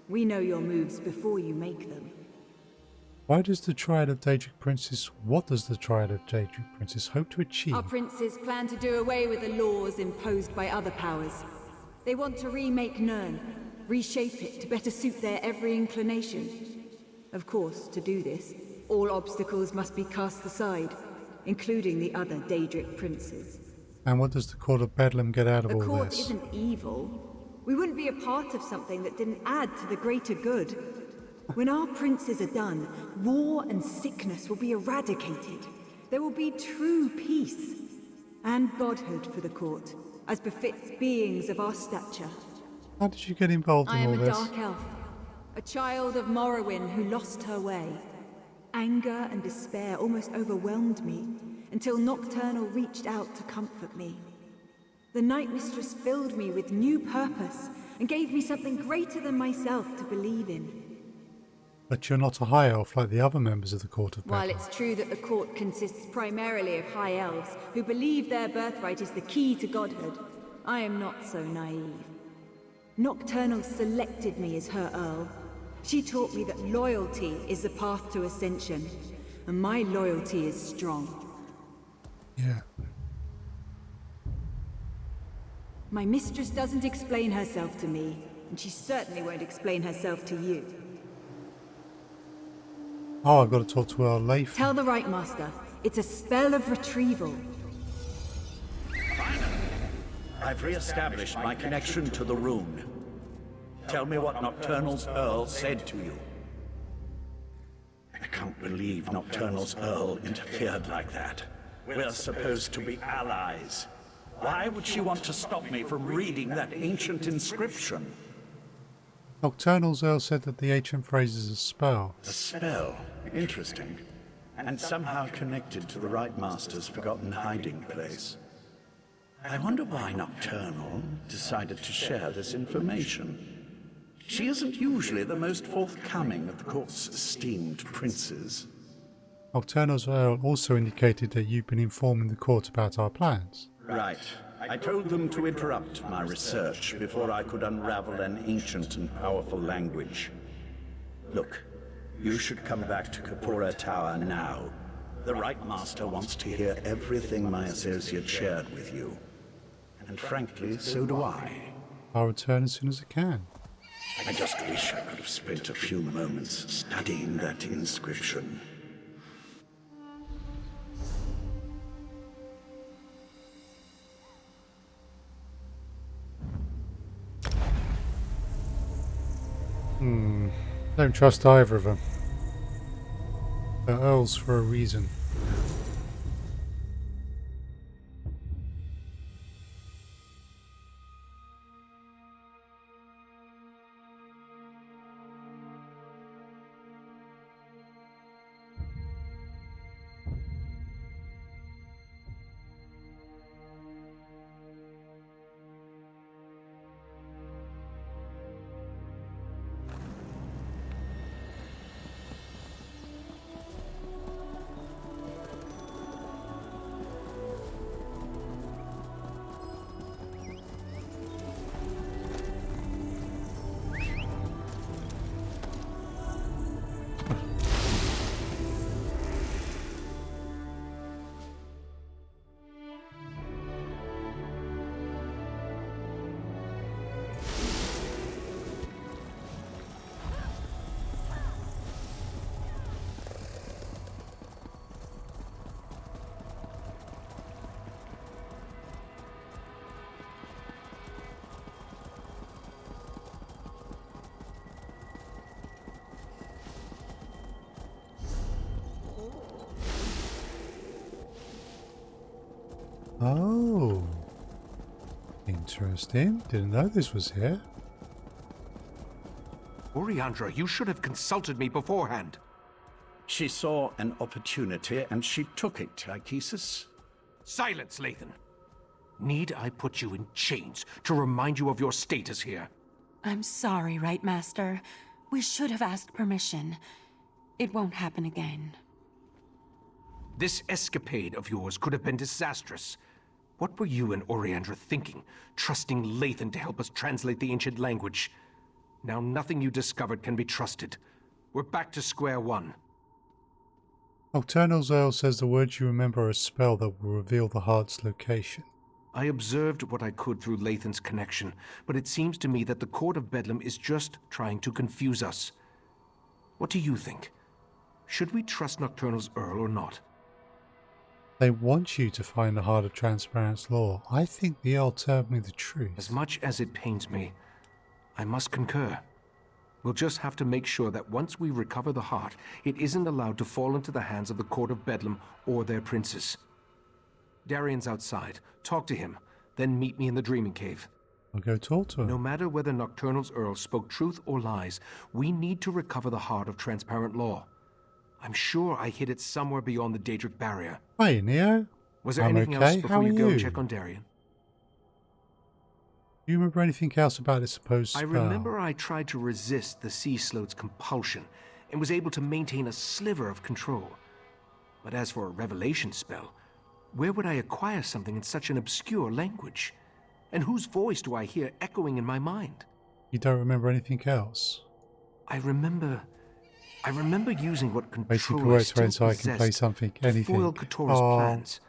We know your moves before you make them. Why does the Triad of Daedric Princes... What does the Triad of Daedric Princes hope to achieve? Our princes plan to do away with the laws imposed by other powers. They want to remake Nirn, reshape it to better suit their every inclination. Of course, to do this, all obstacles must be cast aside, including the other Daedric princes. And what does the Court of Bedlam get out of all The court this? isn't evil. We wouldn't be a part of something that didn't add to the greater good. When our princes are done, war and sickness will be eradicated. There will be true peace and godhood for the court, as befits beings of our stature. How did you get involved in all this? I am a dark elf, a child of Morrowind who lost her way. Anger and despair almost overwhelmed me, until Nocturnal reached out to comfort me. The Night Mistress filled me with new purpose, and gave me something greater than myself to believe in. But you're not a high elf like the other members of the Court of Bedlam. While it's true that the court consists primarily of high elves, who believe their birthright is the key to godhood, I am not so naive. Nocturnal selected me as her Earl. She taught me that loyalty is the path to ascension, and my loyalty is strong. Yeah. My mistress doesn't explain herself to me, and she certainly won't explain herself to you. Oh, I've got to talk to Earl Lathan. Tell the Right Master, it's a spell of retrieval. I've re-established my connection to the rune. Tell me what Nocturnal's Earl said to you. I can't believe Nocturnal's Earl interfered like that. We're supposed to be allies. Why would she want to stop me from reading that ancient inscription? Nocturnal's Earl said that the ancient phrase is a spell. A spell? Interesting. And somehow connected to the Right Master's forgotten hiding place. I wonder why Nocturnal decided to share this information. She isn't usually the most forthcoming of the court's esteemed princes. Nocturnal's Earl also indicated that you've been informing the court about our plans. Right. I told them to interrupt my research before I could unravel an ancient and powerful language. Look, you should come back to Kapora Tower now. The Right Master wants to hear everything my associate shared with you. And frankly, so do I. I'll return as soon as I can. I just wish I could have spent a few moments studying that inscription. Don't trust either of them. They're Earls for a reason. Oh. Interesting. Didn't know this was here. Oriandra, you should have consulted me beforehand. She saw an opportunity and she took it, Tychesis. Silence, Lathan. Need I put you in chains to remind you of your status here? I'm sorry, Right Master. We should have asked permission. It won't happen again. This escapade of yours could have been disastrous. What were you and Oriandra thinking, trusting Lathan to help us translate the ancient language? Now nothing you discovered can be trusted. We're back to square one. Nocturnal's Earl says the words you remember are a spell that will reveal the heart's location. I observed what I could through Lathan's connection, but it seems to me that the Court of Bedlam is just trying to confuse us. What do you think? Should we trust Nocturnal's Earl or not? They want you to find the heart of Transparent's law. I think the Earl told me the truth. As much as it pains me, I must concur. We'll just have to make sure that once we recover the heart, it isn't allowed to fall into the hands of the Court of Bedlam or their princes. Darian's outside. Talk to him, then meet me in the Dreaming Cave. I'll go talk to him. No matter whether Nocturnal's Earl spoke truth or lies, we need to recover the heart of Transparent Law. I'm sure I hid it somewhere beyond the Daedric barrier. Hey, Neo. Was there I'm anything okay. else How before are you go you? check on Darian? Do you remember anything else about this supposed spell? I remember I tried to resist the Sea Sloat's compulsion and was able to maintain a sliver of control. But as for a revelation spell, where would I acquire something in such an obscure language? And whose voice do I hear echoing in my mind? You don't remember anything else? I remember using what Basically control I works still around so I can play possessed something, to anything. foil Katora's Oh. plans.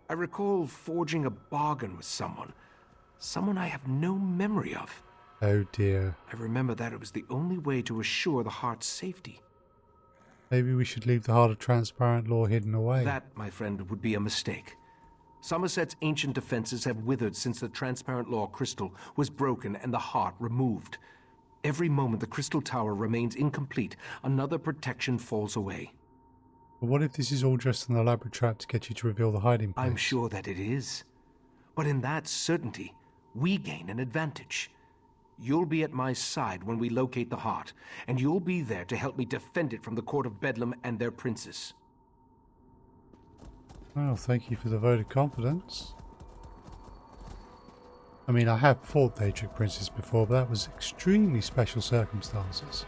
I recall forging a bargain with someone I have no memory of. Oh dear. I remember that it was the only way to assure the heart's safety. Maybe we should leave the heart of Transparent Law hidden away. That, my friend, would be a mistake. Summerset's ancient defenses have withered since the Transparent Law crystal was broken and the heart removed. Every moment the crystal tower remains incomplete, another protection falls away. But what if this is all just an elaborate trap to get you to reveal the hiding place? I'm sure that it is. But in that certainty, we gain an advantage. You'll be at my side when we locate the heart, and you'll be there to help me defend it from the Court of Bedlam and their princes. Well, thank you for the vote of confidence. I mean, I have fought Daedric princes before, but that was extremely special circumstances.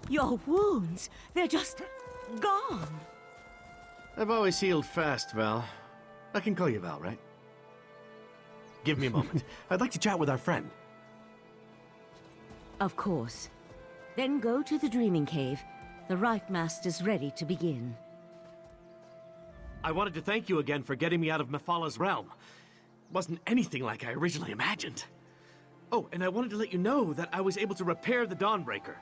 Your wounds, they're just gone. I've always healed fast, Val. I can call you Val, right? Give me a moment. I'd like to chat with our friend. Of course. Then go to the Dreaming Cave. The Right Master's ready to begin. I wanted to thank you again for getting me out of Mephalah's realm. Wasn't anything like I originally imagined. Oh, and I wanted to let you know that I was able to repair the Dawnbreaker.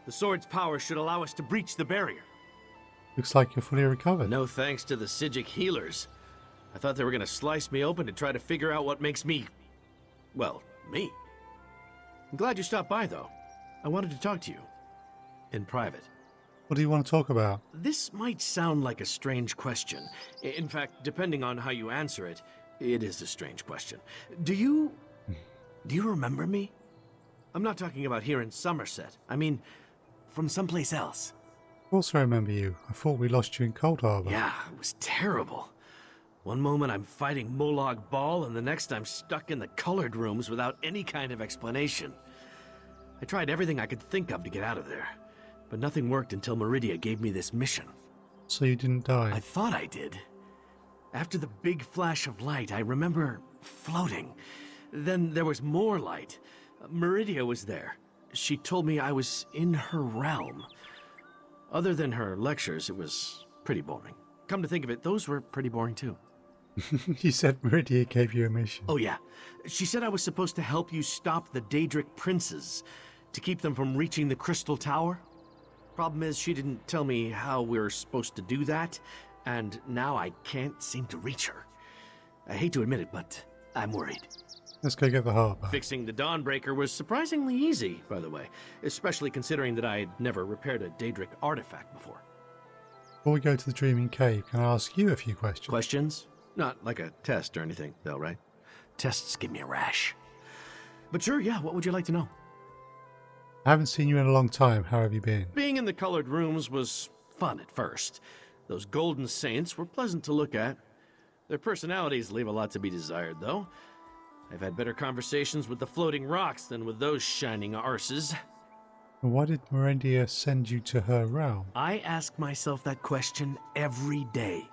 The sword's power should allow us to breach the barrier. Looks like you're fully recovered. No thanks to the Psijic healers. I thought they were gonna slice me open to try to figure out what makes me... well, me. I'm glad you stopped by, though. I wanted to talk to you. In private. What do you want to talk about? This might sound like a strange question. In fact, depending on how you answer it, it is a strange question. Do you remember me? I'm not talking about here in Summerset. I mean, from someplace else. Of course I remember you. I thought we lost you in Cold Harbor. Yeah, it was terrible. One moment I'm fighting Molag Bal, and the next I'm stuck in the colored rooms without any kind of explanation. I tried everything I could think of to get out of there, but nothing worked until Meridia gave me this mission. So you didn't die? I thought I did. After the big flash of light, I remember floating. Then there was more light. Meridia was there. She told me I was in her realm. Other than her lectures, it was pretty boring. Come to think of it, those were pretty boring too. You said Meridia gave you a mission. Oh yeah. She said I was supposed to help you stop the Daedric princes, to keep them from reaching the Crystal Tower. Problem is, she didn't tell me how we were supposed to do that, and now I can't seem to reach her. I hate to admit it, but I'm worried. Let's go get the heart back. Fixing the Dawnbreaker was surprisingly easy, by the way, especially considering that I had never repaired a Daedric artifact before. Before we go to the Dreaming Cave, can I ask you a few questions? Questions? Not like a test or anything, though, right? Tests give me a rash. But sure, yeah, what would you like to know? I haven't seen you in a long time. How have you been? Being in the colored rooms was fun at first. Those golden saints were pleasant to look at. Their personalities leave a lot to be desired, though. I've had better conversations with the floating rocks than with those shining arses. Why did Meridia send you to her realm? I ask myself that question every day.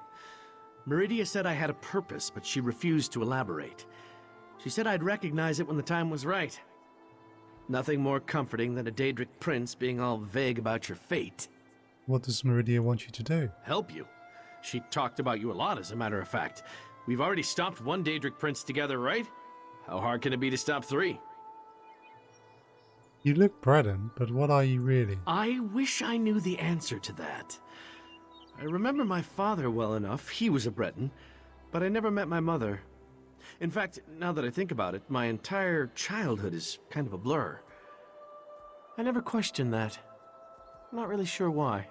Meridia said I had a purpose, but she refused to elaborate. She said I'd recognize it when the time was right. Nothing more comforting than a Daedric prince being all vague about your fate. What does Meridia want you to do? Help you. She talked about you a lot, as a matter of fact. We've already stopped one Daedric prince together, right? How hard can it be to stop 3? You look Breton, but what are you really? I wish I knew the answer to that. I remember my father well enough. He was a Breton, but I never met my mother. In fact, now that I think about it, my entire childhood is kind of a blur. I never questioned that. I'm not really sure why.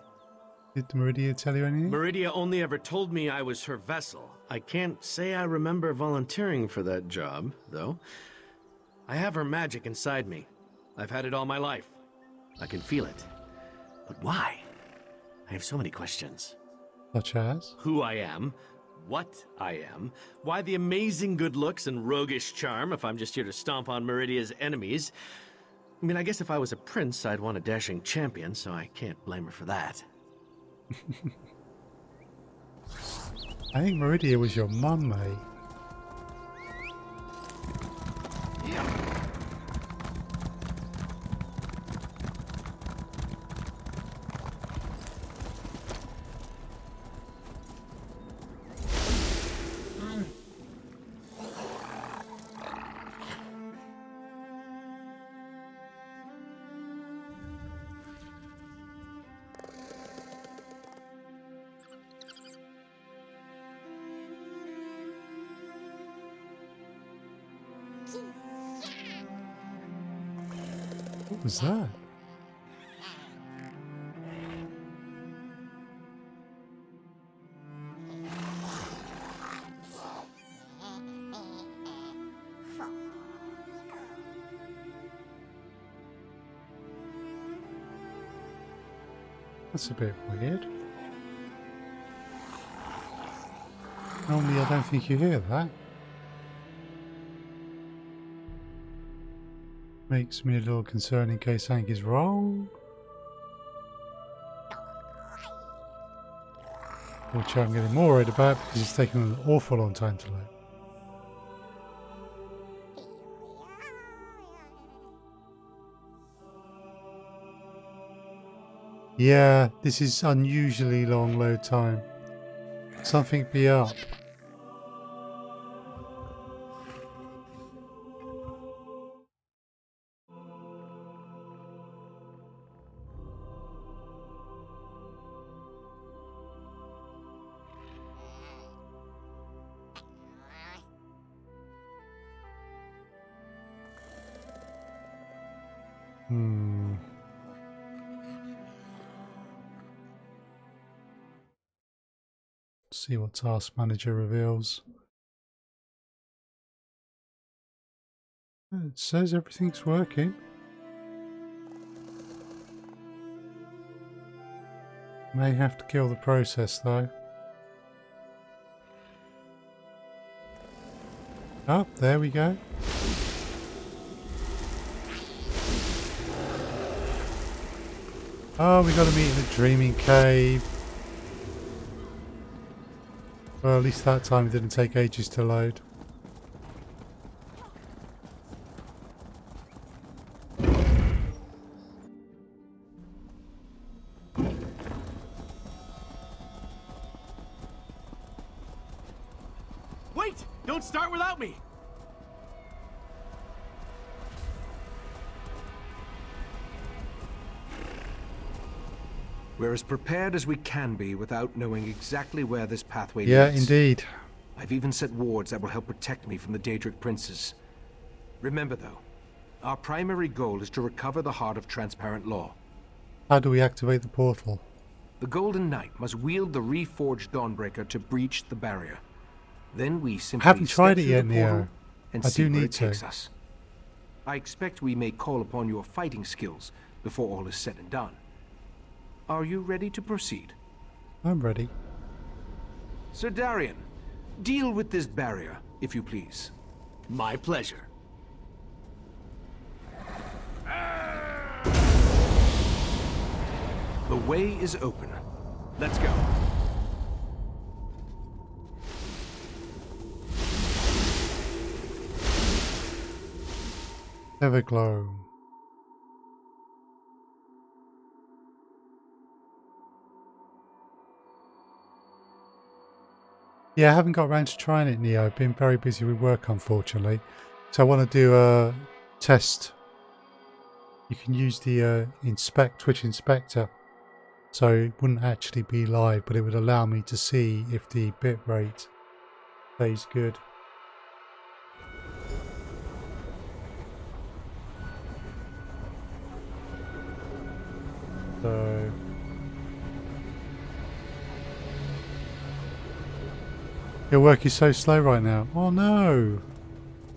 Did Meridia tell you anything? Meridia only ever told me I was her vessel. I can't say I remember volunteering for that job, though. I have her magic inside me. I've had it all my life. I can feel it. But why? I have so many questions. Such as? Who I am, what I am, why the amazing good looks and roguish charm if I'm just here to stomp on Meridia's enemies. I mean, I guess if I was a prince, I'd want a dashing champion, so I can't blame her for that. I think Meridia was your mum, mate. What was that? That's a bit weird. Normally I don't think you hear that. Makes me a little concerned in case something is wrong. Which I'm getting more worried about because it's taking an awful long time to load. Yeah, this is unusually long load time. Something be up. See what Task Manager reveals. It says everything's working. May have to kill the process though. Oh, there we go. Oh, we got to meet in the Dreaming Cave. Well, at least that time it didn't take ages to load. Don't start without me! We're as prepared as we can be without knowing exactly where this pathway Yeah, leads. indeed. I've even set wards that will help protect me from the Daedric princes. Remember, though, our primary goal is to recover the Heart of Transparent Law. How do we activate the portal? The Golden Knight must wield the reforged Dawnbreaker to breach the barrier. Then we simply I haven't tried step it through yet, the portal Neo. and I see do where need it takes to. us. I expect we may call upon your fighting skills before all is said and done. Are you ready to proceed? I'm ready. Sir Darian, deal with this barrier, if you please. My pleasure. The way is open. Let's go. Everglow. Yeah, I haven't got around to trying it, Neo. I've been very busy with work, unfortunately. So I want to do a test. You can use the Twitch Inspector. So it wouldn't actually be live, but it would allow me to see if the bitrate stays good. So your work is so slow right now. Oh no!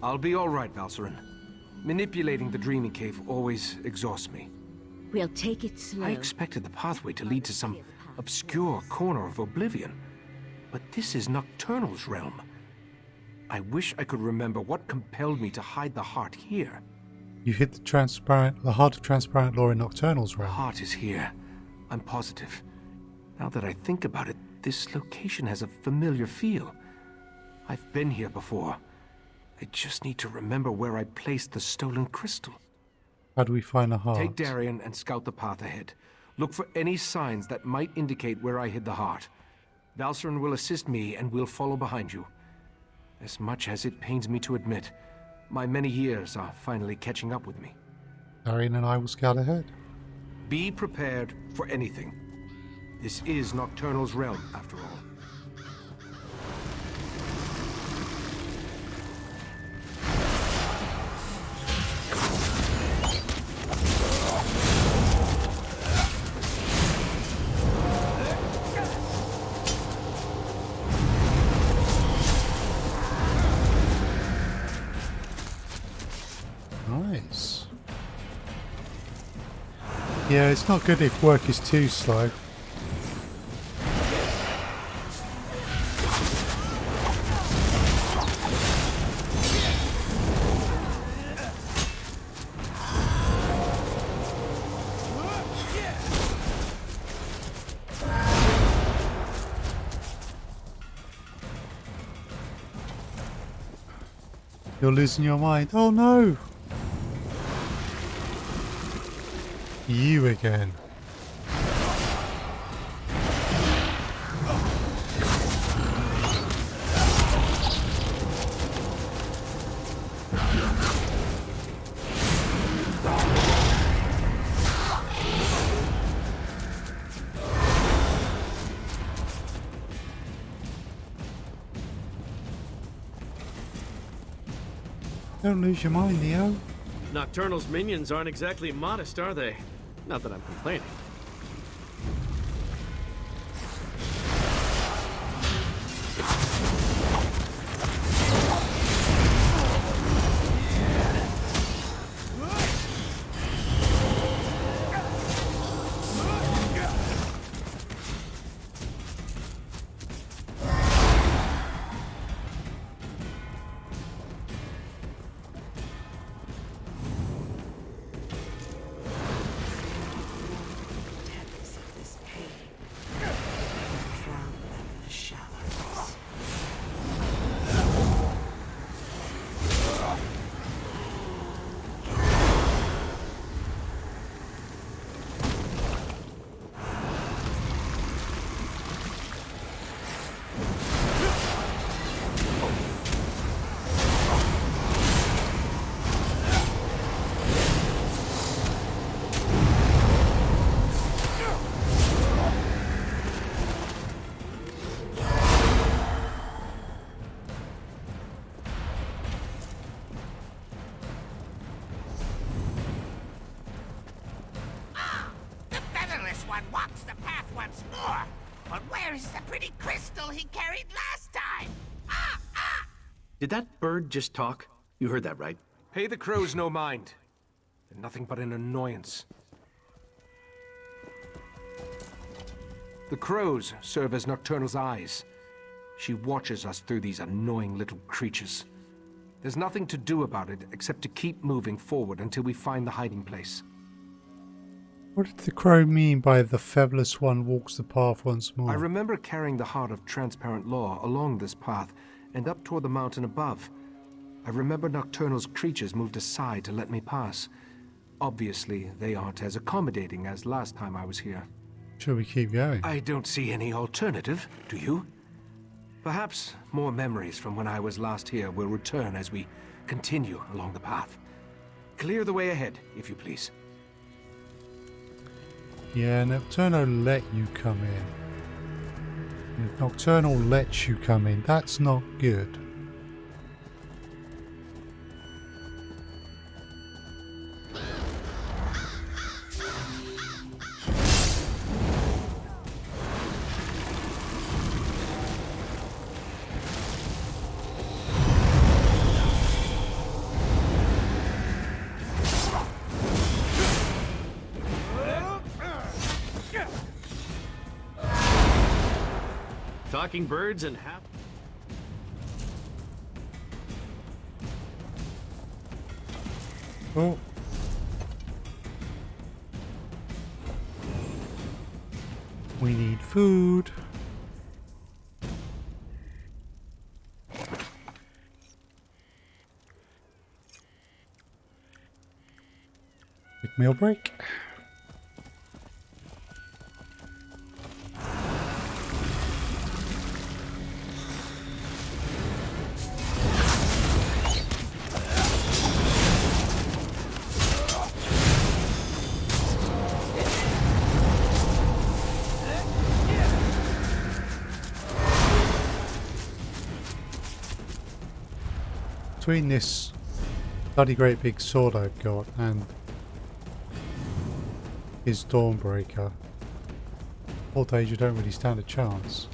I'll be all right, Valcerin. Manipulating the Dreaming Cave always exhausts me. We'll take it slow. I expected the pathway to lead to some obscure corner of oblivion. But this is Nocturnal's realm. I wish I could remember what compelled me to hide the heart here. You hit the Heart of Transparent Law in Nocturnal's The realm. heart is here. I'm positive. Now that I think about it, this location has a familiar feel. I've been here before. I just need to remember where I placed the stolen crystal. How do we find the heart? Take Darian and scout the path ahead. Look for any signs that might indicate where I hid the heart. Valcerin will assist me and we'll follow behind you. As much as it pains me to admit, my many years are finally catching up with me. Darian and I will scout ahead. Be prepared for anything. This is Nocturnal's realm, after all. Nice. Yeah, it's not good if work is too slow. You're losing your mind. Oh no! You again. Don't lose your mind, Neo. Nocturnal's minions aren't exactly modest, are they? Not that I'm complaining. path once more. But where is the pretty crystal he carried last time? Ah! Ah! Did that bird just talk? You heard that, right? Pay the crows no mind. They're nothing but an annoyance. The crows serve as Nocturnal's eyes. She watches us through these annoying little creatures. There's nothing to do about it except to keep moving forward until we find the hiding place. What did the crow mean by the featherless one walks the path once more? I remember carrying the heart of transparent law along this path and up toward the mountain above. I remember Nocturnal's creatures moved aside to let me pass. Obviously, they aren't as accommodating as last time I was here. Shall we keep going? I don't see any alternative, do you? Perhaps more memories from when I was last here will return as we continue along the path. Clear the way ahead, if you please. Yeah, Nocturnal let you come in. If Nocturnal lets you come in, that's not good. Talking birds and half... Oh. We need food. Quick meal break. Between this bloody great big sword I've got and his Dawnbreaker, old age, you don't really stand a chance.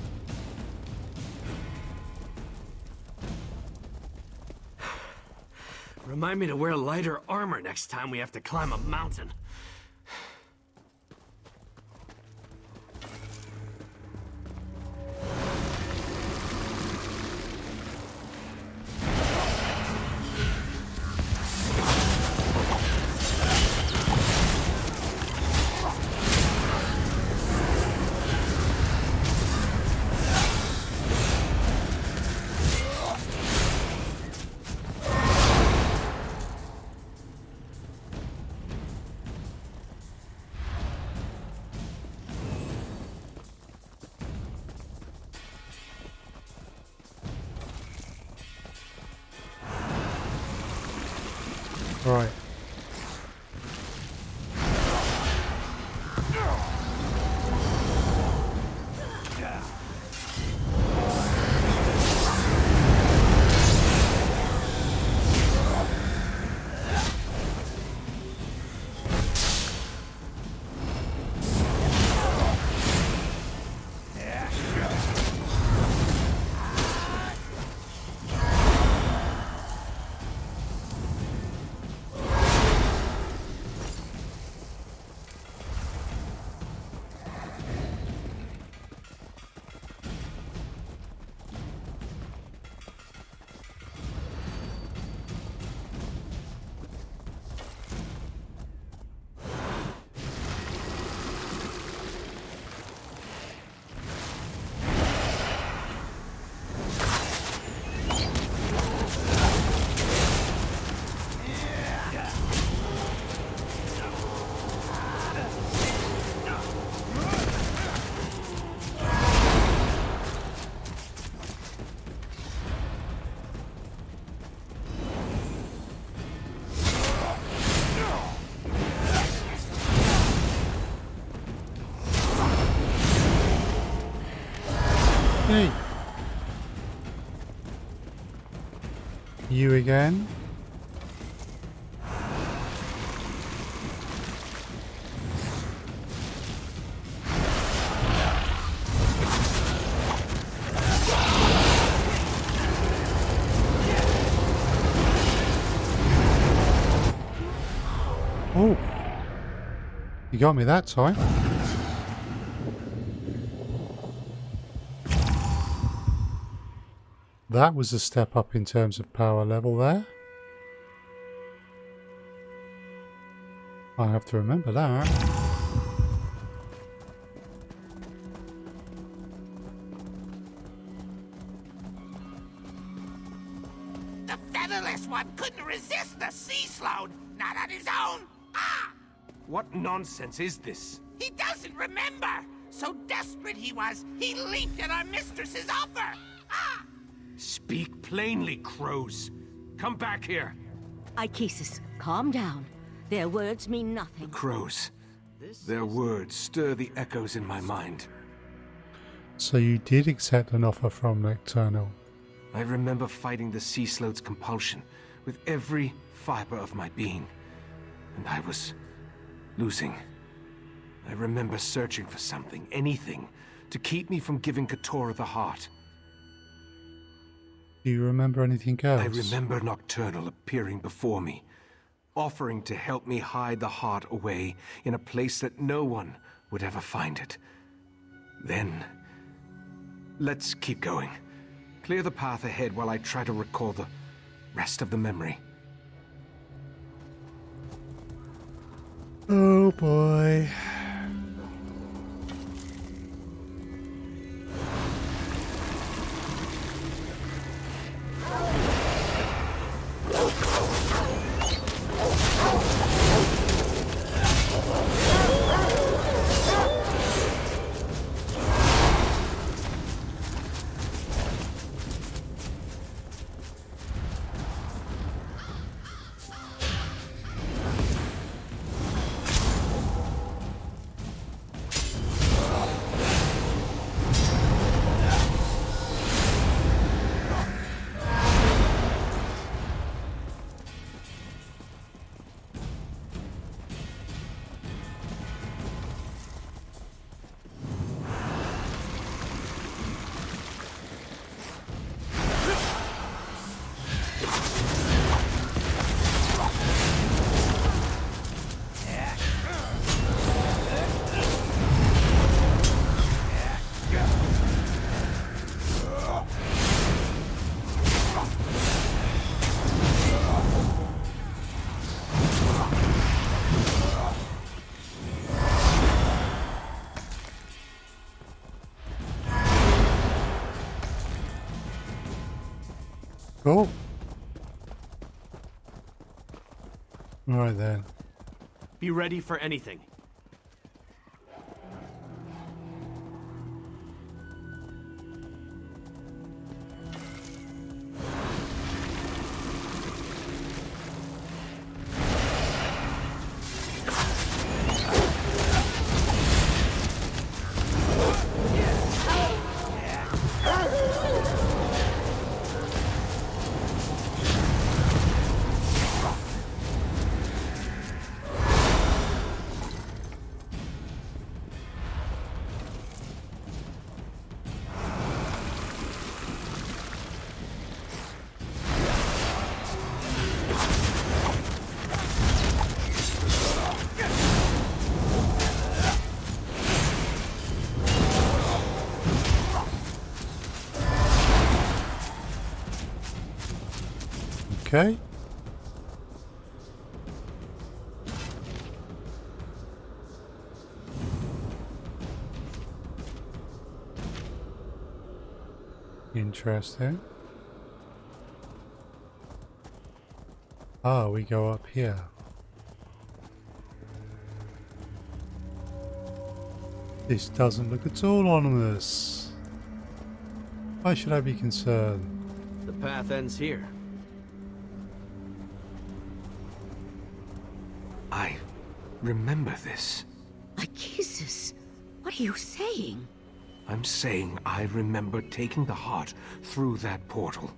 Remind me to wear lighter armor next time we have to climb a mountain. Right. Hey. You again? You got me that time. That was a step up in terms of power level there. I have to remember that. The featherless one couldn't resist the sea sload, not on his own. Ah! What nonsense is this? He doesn't remember. So desperate he was, he leaped at our mistress's offer. Ah! Speak plainly, crows. Come back here. Ichesis, calm down. Their words mean nothing. Crows. Their words stir the echoes in my mind. So you did accept an offer from Nocturnal. I remember fighting the sea sloat's compulsion with every fiber of my being. And I was losing. I remember searching for something, anything, to keep me from giving Keturah the heart. Do you remember anything else? I remember Nocturnal appearing before me, offering to help me hide the heart away in a place that no one would ever find it. Then, let's keep going. Clear the path ahead while I try to recall the rest of the memory. Oh boy. Cool. Alright then. Be ready for anything. Okay. Interesting. Ah, we go up here. This doesn't look at all ominous. Why should I be concerned? The path ends here. I remember this. Ichesis, what are you saying? I'm saying I remember taking the heart through that portal.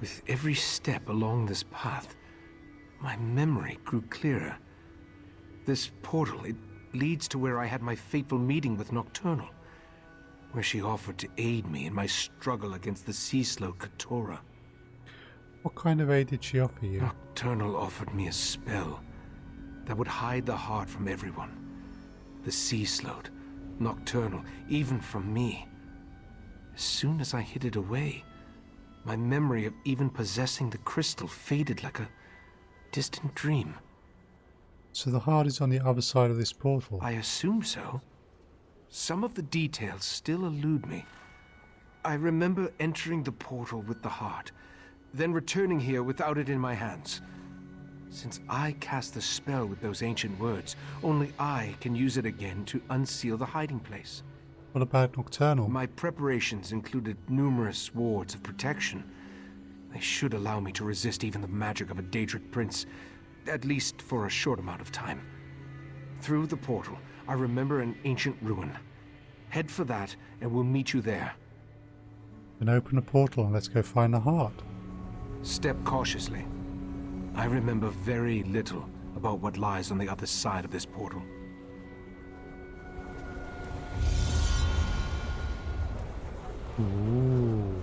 With every step along this path, my memory grew clearer. This portal, it leads to where I had my fateful meeting with Nocturnal, where she offered to aid me in my struggle against the sea slow Keturah. What kind of aid did she offer you? Nocturnal offered me a spell, that would hide the heart from everyone. The sea slowed, nocturnal, even from me. As soon as I hid it away, my memory of even possessing the crystal faded like a distant dream. So the heart is on the other side of this portal? I assume so. Some of the details still elude me. I remember entering the portal with the heart, then returning here without it in my hands. Since I cast the spell with those ancient words, only I can use it again to unseal the hiding place. What about Nocturnal? My preparations included numerous wards of protection. They should allow me to resist even the magic of a Daedric prince, at least for a short amount of time. Through the portal, I remember an ancient ruin. Head for that, and we'll meet you there. Then open a portal and let's go find the heart. Step cautiously. I remember very little about what lies on the other side of this portal. Ooh.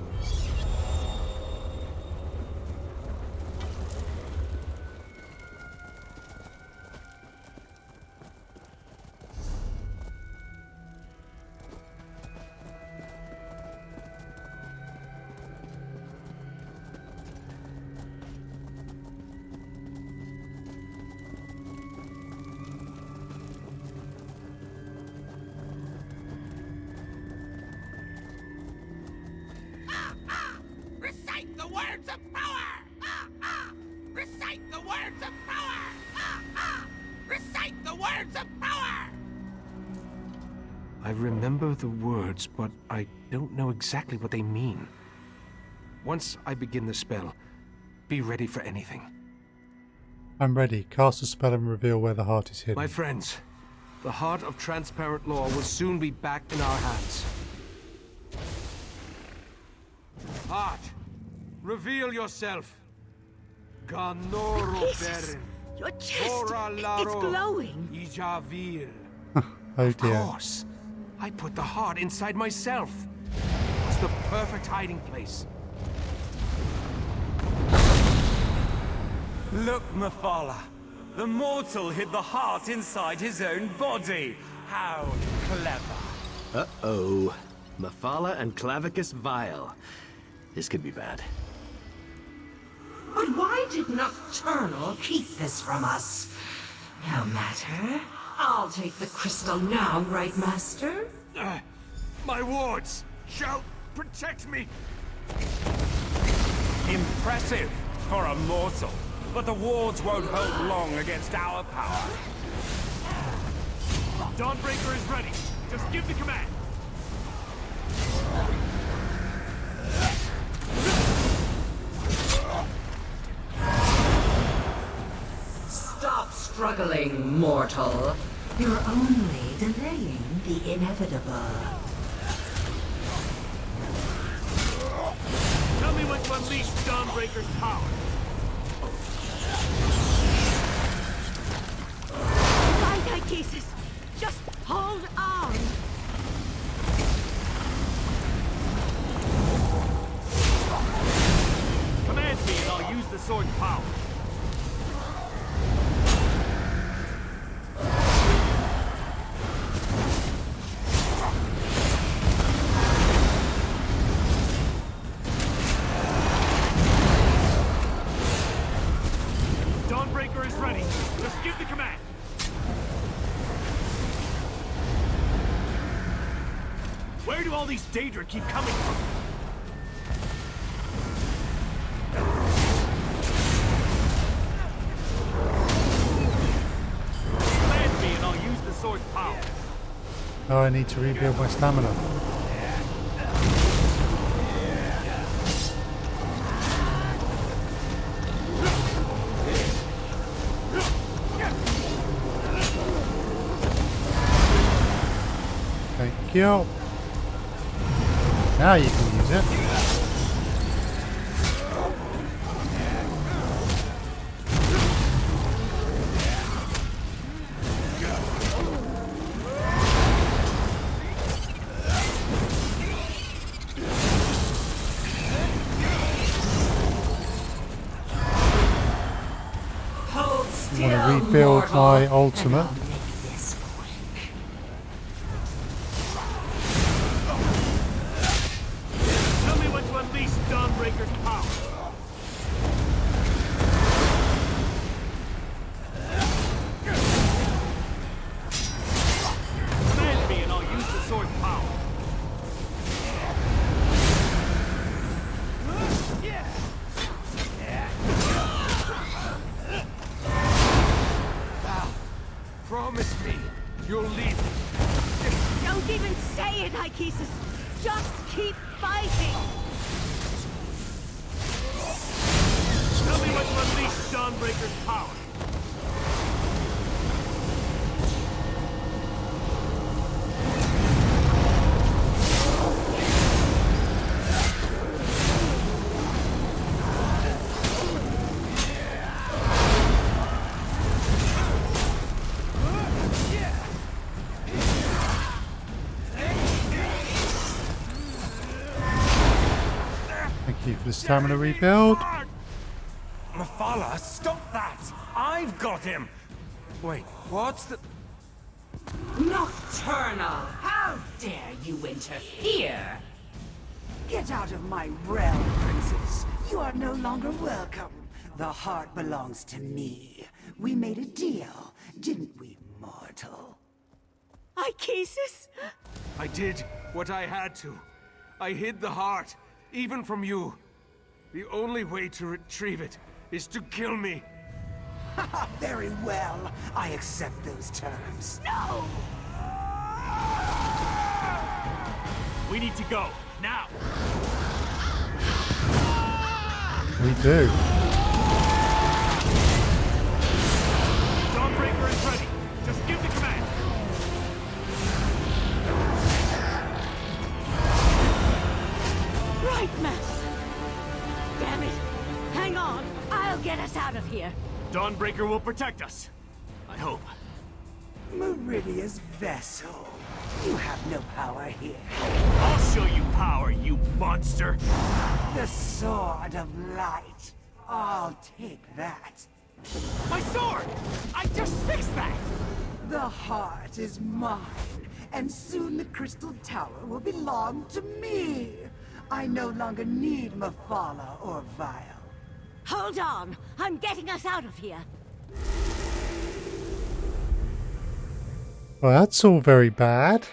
Recite the words of power! Recite the words of power! Recite the words of power! I remember the words, but I don't know exactly what they mean. Once I begin the spell, be ready for anything. I'm ready. Cast a spell and reveal where the heart is hidden. My friends, the heart of transparent law will soon be back in our hands. Heart, reveal yourself. Ganoro Baron. Your chest, it's glowing. Ijavil. Oh Of dear. course. I put the heart inside myself. It's the perfect hiding place. Look, Mephala. The mortal hid the heart inside his own body. How clever. Uh-oh. Mephala and Clavicus Vile. This could be bad. But why did Nocturnal keep this from us? No matter. I'll take the crystal now, right, Master? My wards shall protect me. Impressive for a mortal. But the wards won't hold long against our power. Dawnbreaker is ready. Just give the command. Stop struggling, mortal. You're only delaying the inevitable. Tell me when to unleash Dawnbreaker's power. Right, Jesus. Just hold on. Command me and I'll use the sword's power. Dawnbreaker is ready. Just give the command. Where do all these Daedra keep coming from? Command me and I'll use the sword's power. Oh, I need to rebuild my stamina. Thank you. Now you can use it. Hold You want to rebuild my ultimate. Tell me when to unleash Dawnbreaker's power. Command me and I'll use the sword's power. Promise me you'll leave me. Don't even say it, Ikesis. Just keep fighting. Tell me when to unleash Dawnbreaker's power. Thank you for the stamina rebuild. Mephala, stop that! I've got him! Wait, what's the... Nocturnal! How dare you interfere? Get out of my realm, princess. You are no longer welcome. The heart belongs to me. We made a deal, didn't we, mortal? Ikesis? I did what I had to. I hid the heart, even from you. The only way to retrieve it is to kill me. Very well. I accept those terms. No! We need to go, now! We do. Dawnbreaker is ready. Just give the command. Right, Master. Damn it. Hang on. I'll get us out of here. Dawnbreaker will protect us. I hope. Meridia's vessel. You have no power here. I'll show you power, you monster! The Sword of Light. I'll take that. My sword! I just fixed that! The heart is mine, and soon the Crystal Tower will belong to me. I no longer need Mephala or Vile. Hold on. I'm getting us out of here. Well, that's all very bad.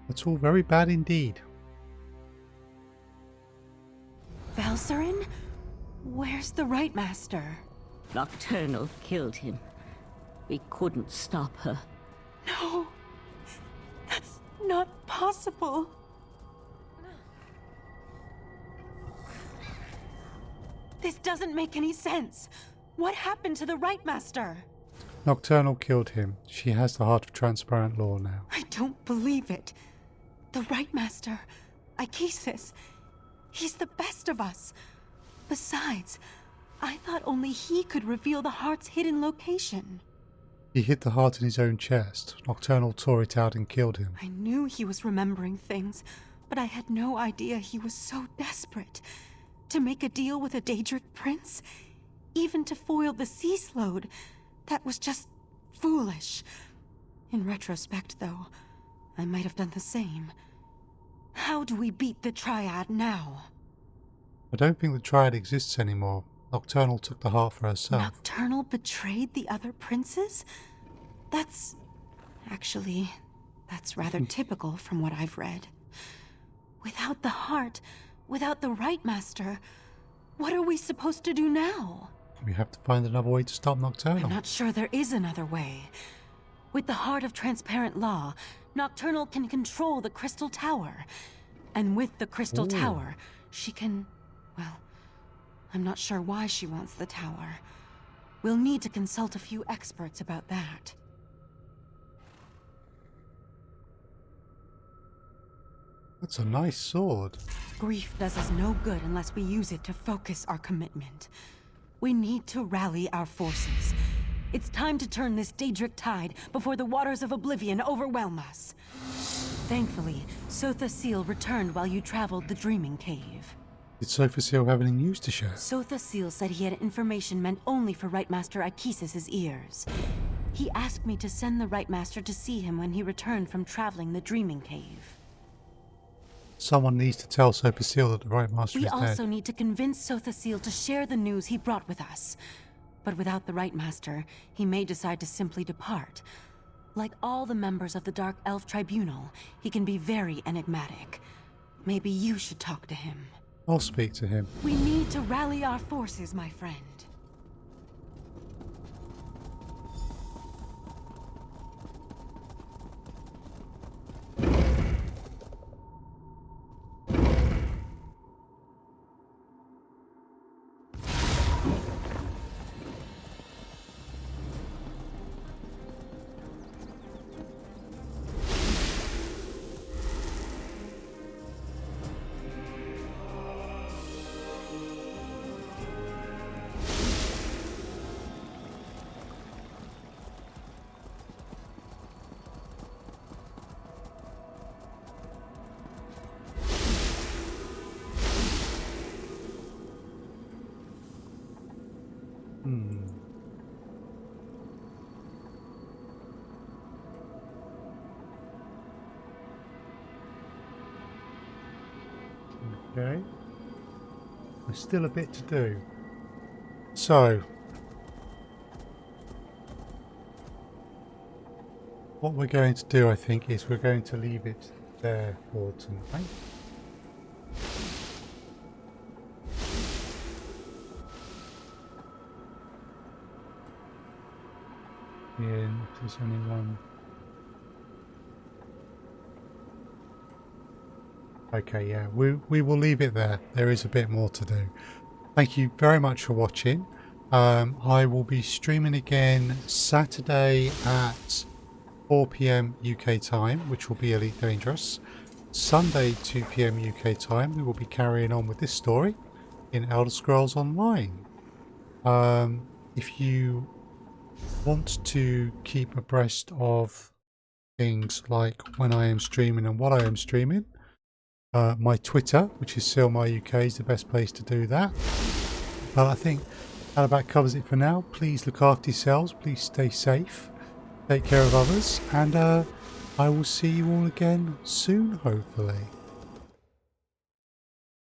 That's all very bad indeed. Valsarin? Where's the Right Master? Nocturnal killed him. We couldn't stop her. No. That's not possible. This doesn't make any sense. What happened to the Right Master? Nocturnal killed him. She has the heart of transparent law now. I don't believe it. The Right Master, Ikesis, he's the best of us. Besides, I thought only he could reveal the heart's hidden location. He hid the heart in his own chest. Nocturnal tore it out and killed him. I knew he was remembering things, but I had no idea he was so desperate. To make a deal with a Daedric prince? Even to foil the sea slode? That was just foolish. In retrospect, though, I might have done the same. How do we beat the Triad now? I don't think the Triad exists anymore. Nocturnal took the heart for herself. Nocturnal betrayed the other princes? That's... Actually, that's rather typical from what I've read. Without the heart, without the Right Master, what are we supposed to do now? We have to find another way to stop Nocturnal. I'm not sure there is another way. With the heart of transparent law, Nocturnal can control the Crystal Tower. And with the Crystal Tower, she can... well, I'm not sure why she wants the tower. We'll need to consult a few experts about that. That's a nice sword. Grief does us no good unless we use it to focus our commitment. We need to rally our forces. It's time to turn this Daedric tide before the waters of oblivion overwhelm us. Thankfully, Sotha Seal returned while you traveled the Dreaming Cave. Did Sofa Seal have any news to share? Sotha Seal said he had information meant only for Right Master Ikesis' ears. He asked me to send the Right Master to see him when he returned from traveling the Dreaming Cave. Someone needs to tell Sofa Seal that the Right Master We is dead. also need to convince Sotha Seal to share the news he brought with us. But without the Right Master, he may decide to simply depart. Like all the members of the Dark Elf Tribunal, he can be very enigmatic. Maybe you should talk to him. I'll speak to him. We need to rally our forces, my friend. Okay. There's still a bit to do. So, what we're going to do, I think, is we're going to leave it there for tonight. There's only one. Okay, yeah, we will leave it there. There is a bit more to do. Thank you very much for watching. I will be streaming again Saturday at 4 PM UK time, which will be Elite Dangerous. Sunday 2 PM UK time, we will be carrying on with this story in Elder Scrolls Online. If you want to keep abreast of things like when I am streaming and what I am streaming, my Twitter, which is SilmarUK, is the best place to do that. But I think that about covers it for now. Please look after yourselves. Please stay safe. Take care of others. And I will see you all again soon, hopefully.